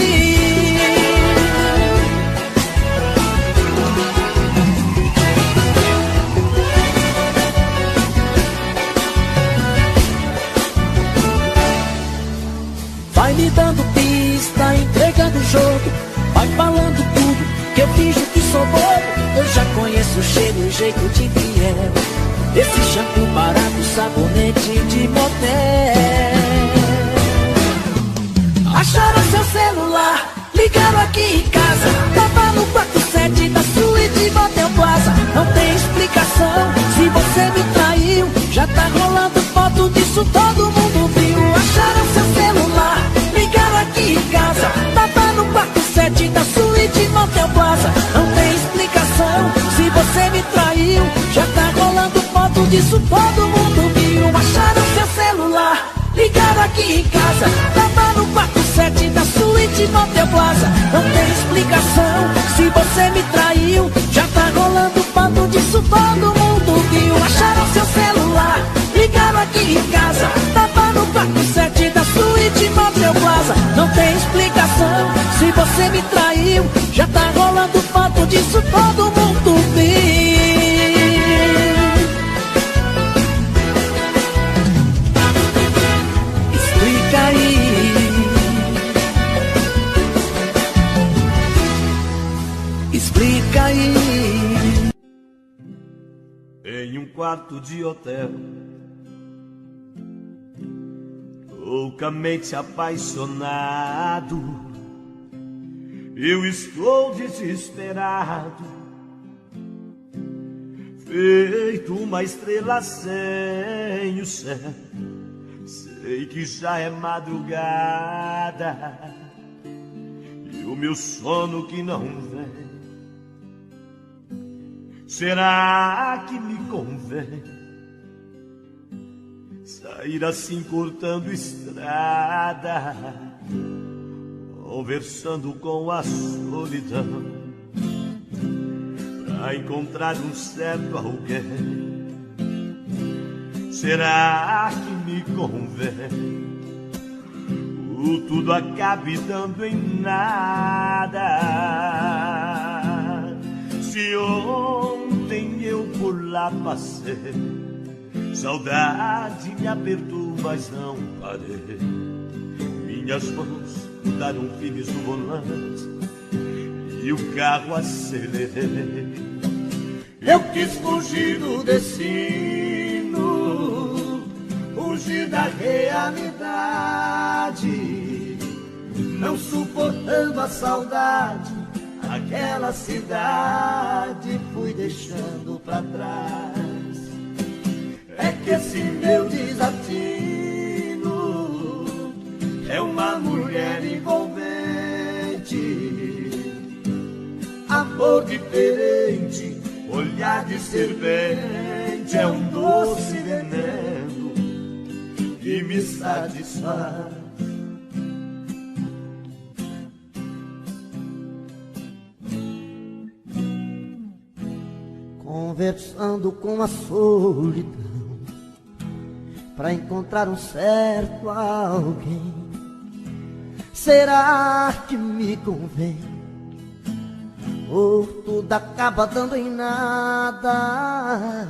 Vai me dando pista, entregando o jogo, vai falando tudo, que eu finjo que sou bobo. Eu já conheço o cheiro e o jeito de infiel, esse shampoo barato, sabonete de motel. Acharam seu celular, ligaram aqui em casa, tava no quarto 7 da suíte Motel Plaza. Não tem explicação, se você me traiu, já tá rolando foto disso, todo mundo viu. Acharam seu celular, ligaram aqui em casa, tava no quarto 7 da suíte Motel Plaza. Não tem explicação, se você me traiu, já tá rolando foto disso, todo mundo viu. Acharam seu celular, ligaram aqui em casa, tava no quarto 7 da suíte Motel Plaza. Não tem explicação, se você me traiu, já tá rolando foto disso, todo mundo viu. Acharam seu celular, ligaram aqui em casa, tava no quarto 7 da suíte Motel Plaza. Não tem explicação, se você me traiu, já tá rolando foto disso, todo mundo viu. Explica aí, explica aí. Em um quarto de hotel, loucamente apaixonado, eu estou desesperado, feito uma estrela sem o céu. Sei que já é madrugada e do meu sono que não vem. Será que me convém sair assim cortando estrada, conversando com a solidão, pra encontrar um certo alguém? Será que me convém o tudo acabe dando em nada? Se ontem eu por lá passei, saudade me apertou, mas não parei. Minhas mãos mudaram firmes no volante e o carro acelerei. Eu quis fugir do destino, fugir da realidade, não suportando a saudade, aquela cidade fui deixando pra trás. É que esse meu desatino é uma mulher envolvente, amor diferente, olhar de serpente, é um doce veneno que me satisfaz. Conversando com a solidão pra encontrar um certo alguém. Será que me convém? Ou tudo acaba dando em nada?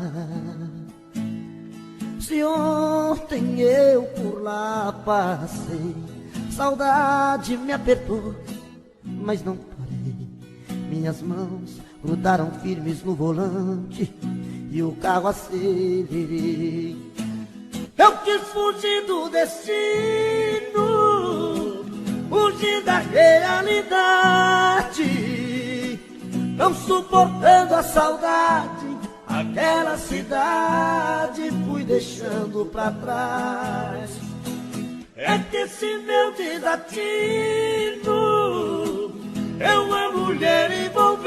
Se ontem eu por lá passei, saudade me apertou, mas não parei. Minhas mãos grudaram firmes no volante e o carro acelerei. Eu quis fugir do destino, fugir da realidade, não suportando a saudade, aquela cidade fui deixando pra trás. É que esse meu desatino é uma mulher envolvente,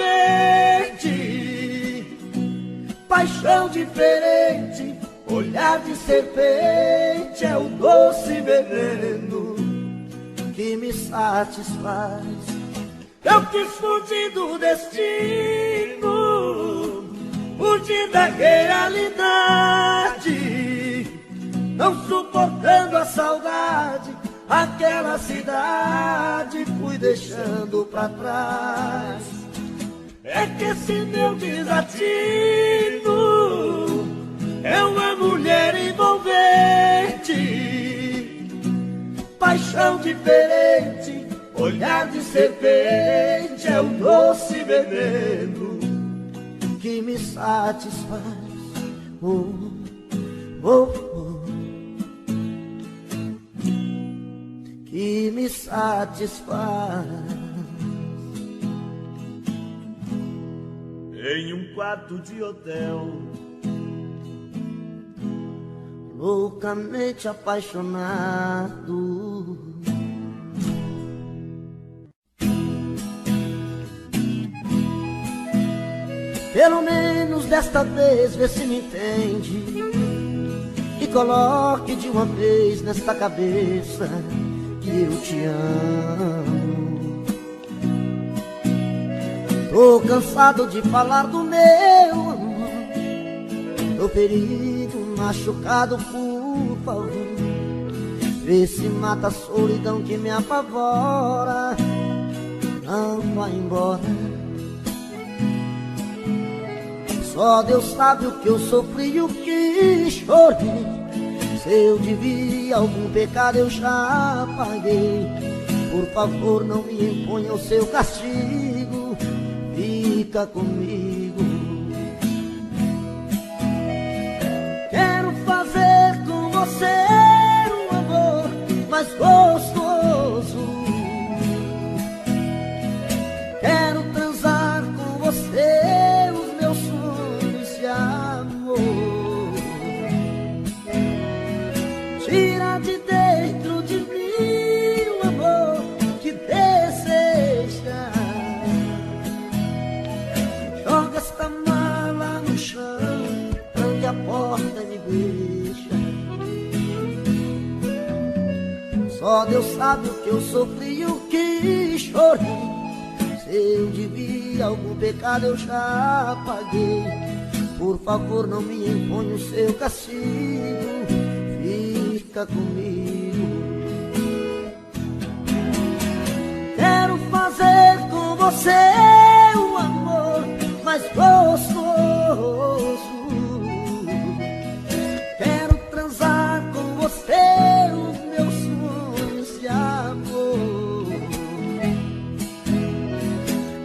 paixão diferente, olhar de serpente, é o doce veneno que me satisfaz. Eu quis fugir do destino, fugir da realidade, não suportando a saudade, aquela cidade fui deixando pra trás. É que esse meu desatino é uma mulher envolvente, paixão diferente, olhar de serpente, é o doce veneno que me satisfaz. Oh, oh, oh, que me satisfaz. Em um quarto de hotel, loucamente apaixonado, pelo menos desta vez vê se me entende e coloque de uma vez nesta cabeça que eu te amo. Tô cansado de falar do meu amor, tô ferido, machucado, por favor, vê se mata a solidão que me apavora. Não vai embora, só Deus sabe o que eu sofri e o que chorei. Se eu devia algum pecado eu já paguei. Por favor não me imponha o seu castigo, fica comigo. Quero fazer com você um amor mais gostoso, quero transar com você os meus sonhos de amor. Tira de dentro de mim o amor que deseja Só Deus sabe o que eu sofri e o que chorei. Se eu devia algum pecado eu já paguei. Por favor não me imponha o seu castigo, fica comigo. Quero fazer com você o amor mais gostoso. Quero transar com você os meus sonhos de amor.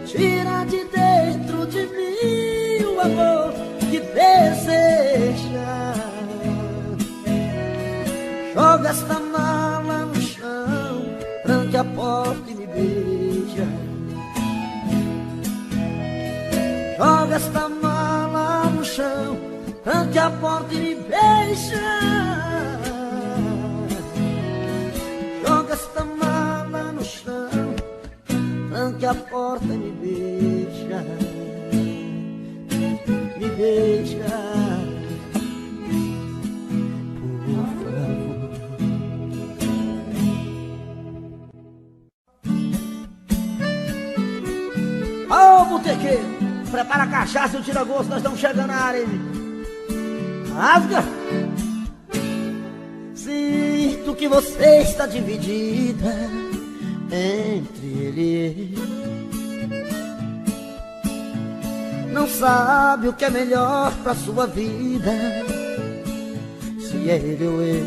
Tira de dentro de mim o amor que deseja. Joga esta mala no chão, tranque a porta e me beija. Joga esta mala no chão, tranque a porta e me beija. Joga esta mala no chão, tranque a porta e me beija. Me beija, por favor. Ô, botequeiro, prepara a cachaça e o tira-gosto, nós estamos chegando na área, hein? Rasga! Sinto que você está dividida entre ele e eu. Não sabe o que é melhor pra sua vida, se é ele ou eu.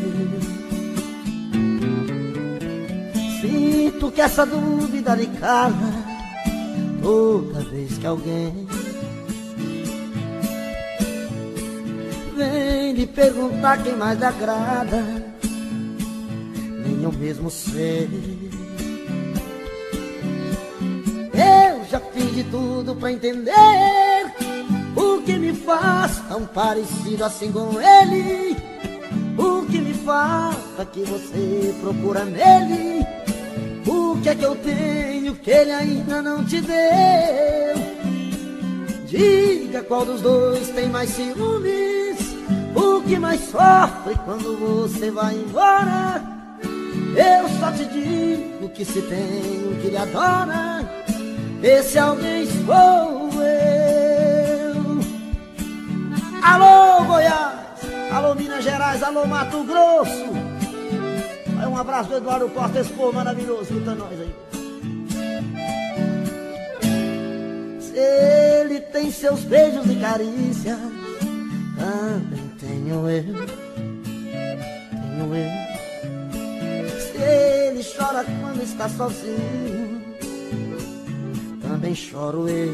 Sinto que essa dúvida lhe cala toda vez que alguém vem lhe perguntar quem mais lhe agrada. Nem eu mesmo sei. Eu já fiz de tudo pra entender o que me faz tão parecido assim com ele. O que me falta que você procura nele. O que é que eu tenho que ele ainda não te deu? Diga qual dos dois tem mais ciúmes. O que mais sofre quando você vai embora? Eu só te digo que se tem um que lhe adora, esse alguém sou eu. Alô, Goiás, alô, Minas Gerais, alô, Mato Grosso. Vai um abraço do Eduardo Costa, esse povo maravilhoso, escuta nós aí. Se ele tem seus beijos e carícias, também tenho eu, tenho eu. Se ele chora quando está sozinho, também choro eu.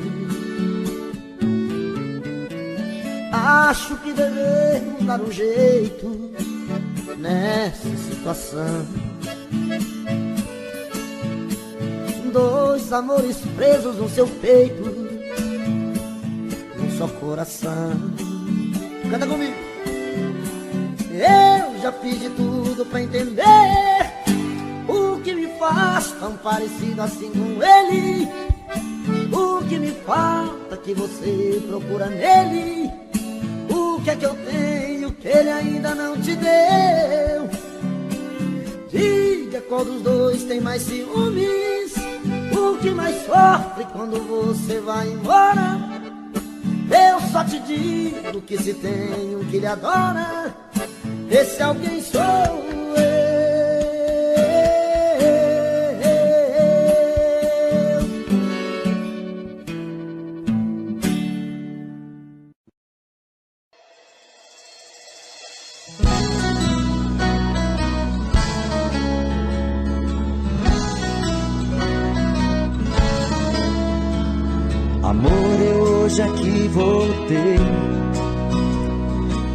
Acho que devemos dar um jeito nessa situação. Dois amores presos no seu peito, num só coração. Canta comigo. Eu já fiz de tudo pra entender o que me faz tão parecido assim com ele. O que me falta que você procura nele. O que é que eu tenho que ele ainda não te deu? Diga qual dos dois tem mais ciúmes. O que mais sofre quando você vai embora? Eu só te digo que se tem um que lhe adora, esse alguém sou eu. Amor, eu hoje aqui voltei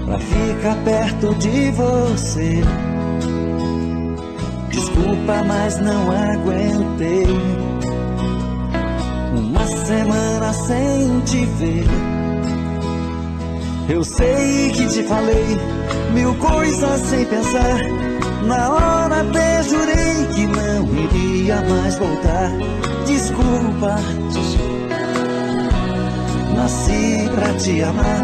pra ficar perto de você. Desculpa, mas não aguentei uma semana sem te ver. Eu sei que te falei mil coisas sem pensar. Na hora até jurei que não iria mais voltar. Desculpa, nasci pra te amar.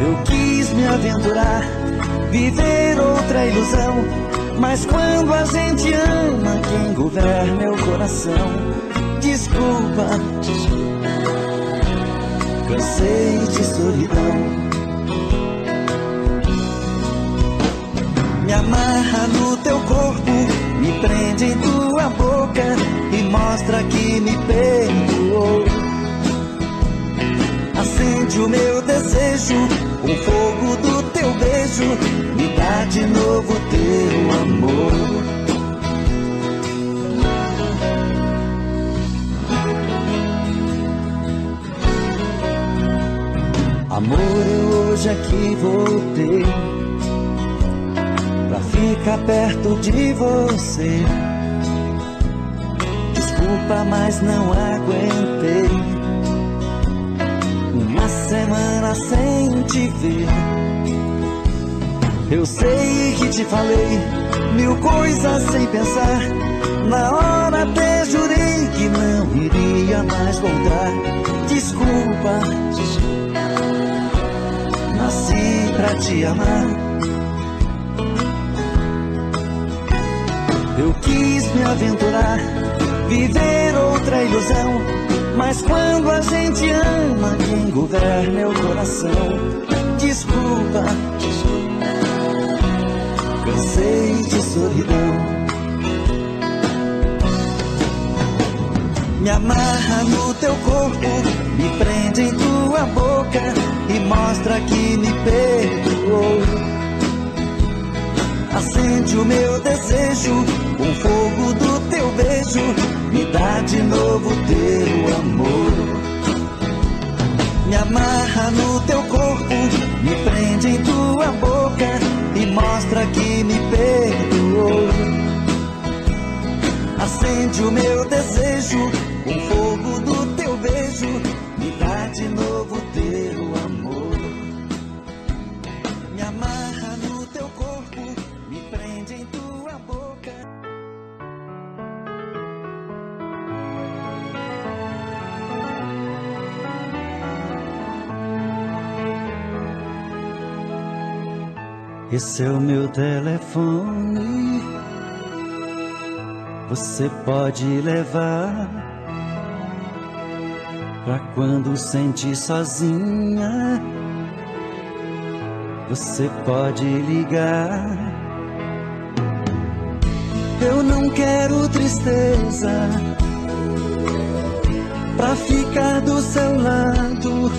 Eu quis me aventurar, viver outra ilusão. Mas quando a gente ama, quem governa é o coração. Desculpa, cansei de solidão. Me amarra no teu corpo, me prende em tua boca e mostra que me perdoou. Acende o meu desejo, o fogo do teu beijo, me dá de novo teu amor. Amor, eu hoje aqui voltei pra ficar perto de você. Desculpa, mas não aguentei uma semana sem te ver. Eu sei que te falei mil coisas sem pensar. Na hora até jurei que não iria mais voltar. Desculpa, nasci pra te amar. Eu quis me aventurar, viver outra ilusão. Mas quando a gente ama, quem governa é o coração. Desculpa, cansei de solidão. Me amarra no teu corpo, me prende em tua boca e mostra que me perdoou. Acende o meu desejo, o fogo do teu beijo, me dá de novo teu amor. Me amarra no teu corpo, me prende em tua boca e mostra que me perdoou. Acende o meu desejo, o fogo do teu beijo, me dá de novo teu amor. Me amarra no teu corpo, me prende em tua boca. Esse é o meu telefone, você pode levar pra quando sentir sozinha. Você pode ligar. Eu não quero tristeza pra ficar do seu lado.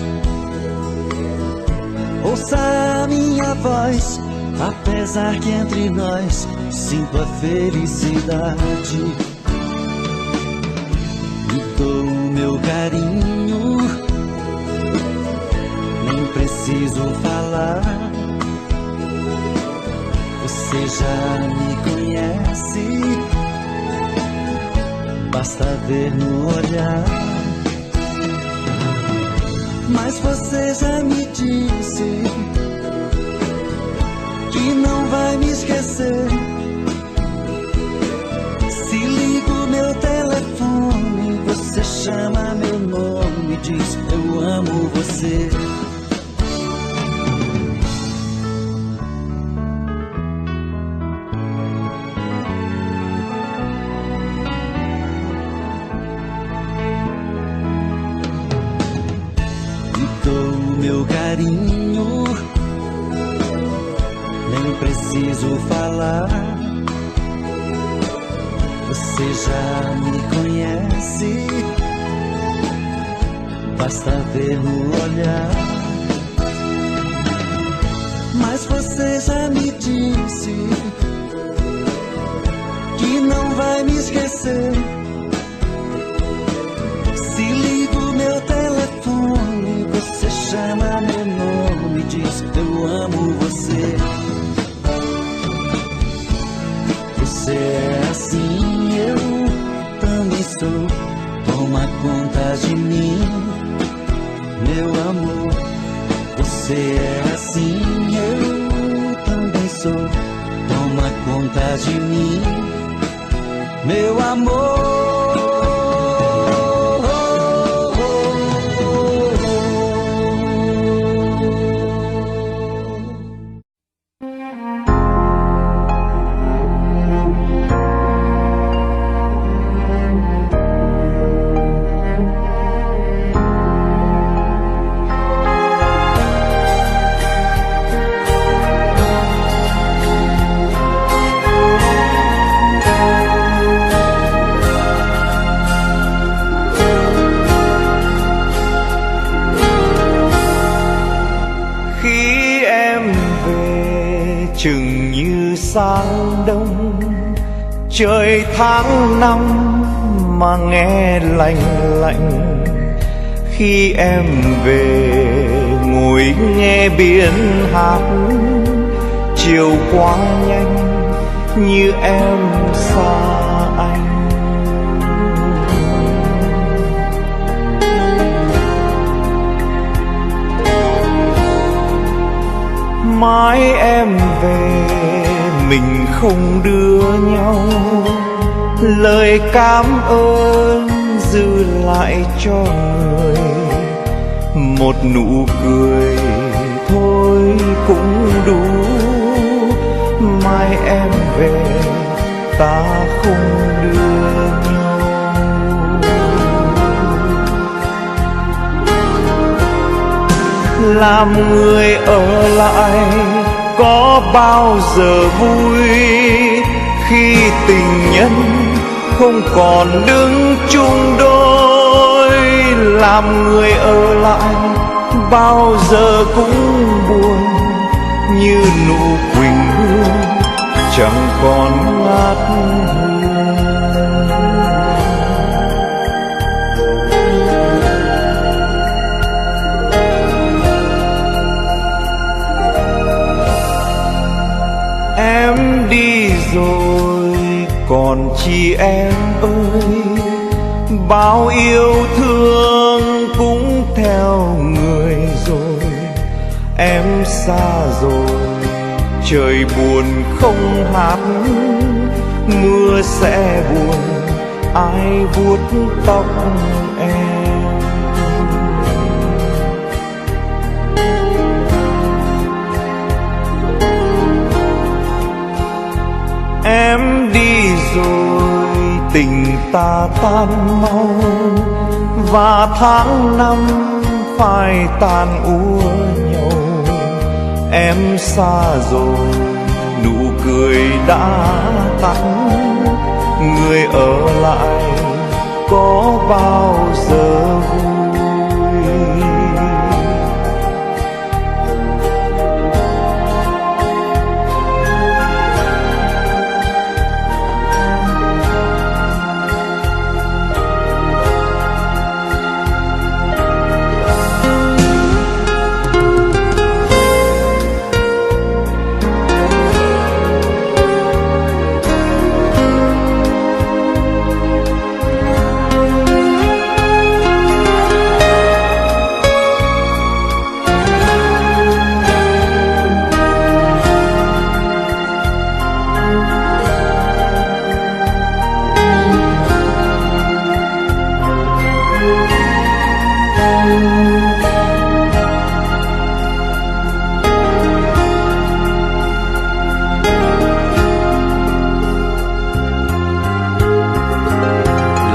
Ouça a minha voz, apesar que entre nós sinto a felicidade. Me dou o meu carinho, nem preciso falar. Você já me conhece, basta ver no olhar. Mas você já me disse que não vai me esquecer. Se ligo meu telefone, você chama meu nome e diz eu amo você. Me dou o meu carinho, nem preciso falar. Você já me conhece, basta ver no olhar. Mas você já me disse que não vai me esquecer. Se ligo meu telefone, você chama meu nome e diz eu amo você. Você é assim, eu também sou. Toma conta de mim, meu amor. Você é assim, eu também sou. Toma conta de mim, meu amor. chừng như sáng đông, trời tháng năm mà nghe lạnh lạnh. Khi em về ngồi nghe biển hát, chiều qua nhanh như em xa anh. Mãi em về mình không đưa nhau, lời cảm ơn dư lại cho người. Một nụ cười thôi cũng đủ, mai em về ta không đưa nhau. Làm người ở lại có bao giờ vui, khi tình nhân không còn đứng chung đôi. Làm người ở lại bao giờ cũng buồn, như nụ quỳnh hương chẳng còn ngát hương. Em đi rồi còn chi em ơi, bao yêu thương cũng theo người rồi. Em xa rồi trời buồn không hát, mưa sẽ buồn ai vuốt tóc em. Em đi rồi tình ta tan mau, và tháng năm phai tàn úa nhau. Em xa rồi nụ cười đã tắt, người ở lại có bao giờ vui.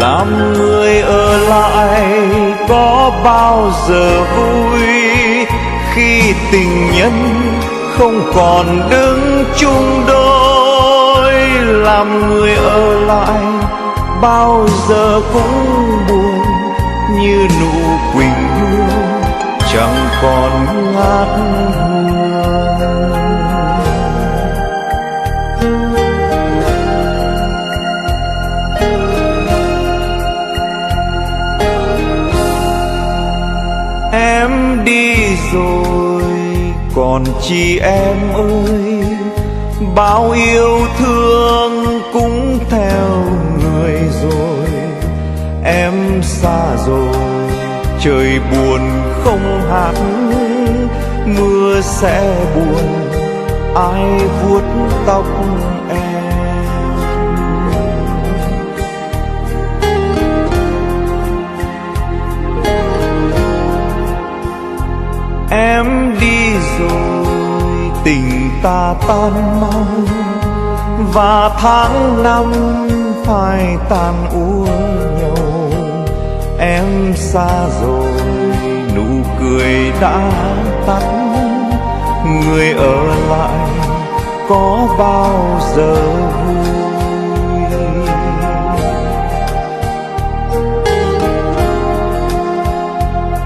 Làm người ở lại có bao giờ vui, khi tình nhân không còn đứng chung đôi. Làm người ở lại bao giờ cũng buồn, như nụ quỳnh hương chẳng còn ngát hương. Em đi rồi còn chi em ơi, bao yêu thương cũng theo người rồi. Em xa rồi trời buồn không hát, mưa sẽ buồn ai vuốt tóc em. Em đi rồi tình ta tan mau, và tháng năm phai tàn úa nhau. Em xa rồi nụ cười đã tắt, người ở lại có bao giờ vui.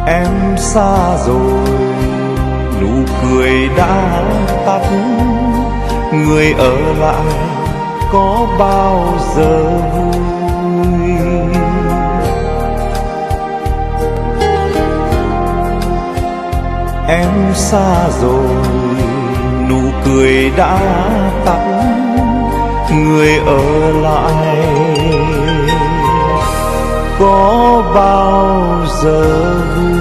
Em xa rồi nụ cười đã tắt, người ở lại có bao giờ vui. Em xa rồi, nụ cười đã tắt, người ở lại có bao giờ vui.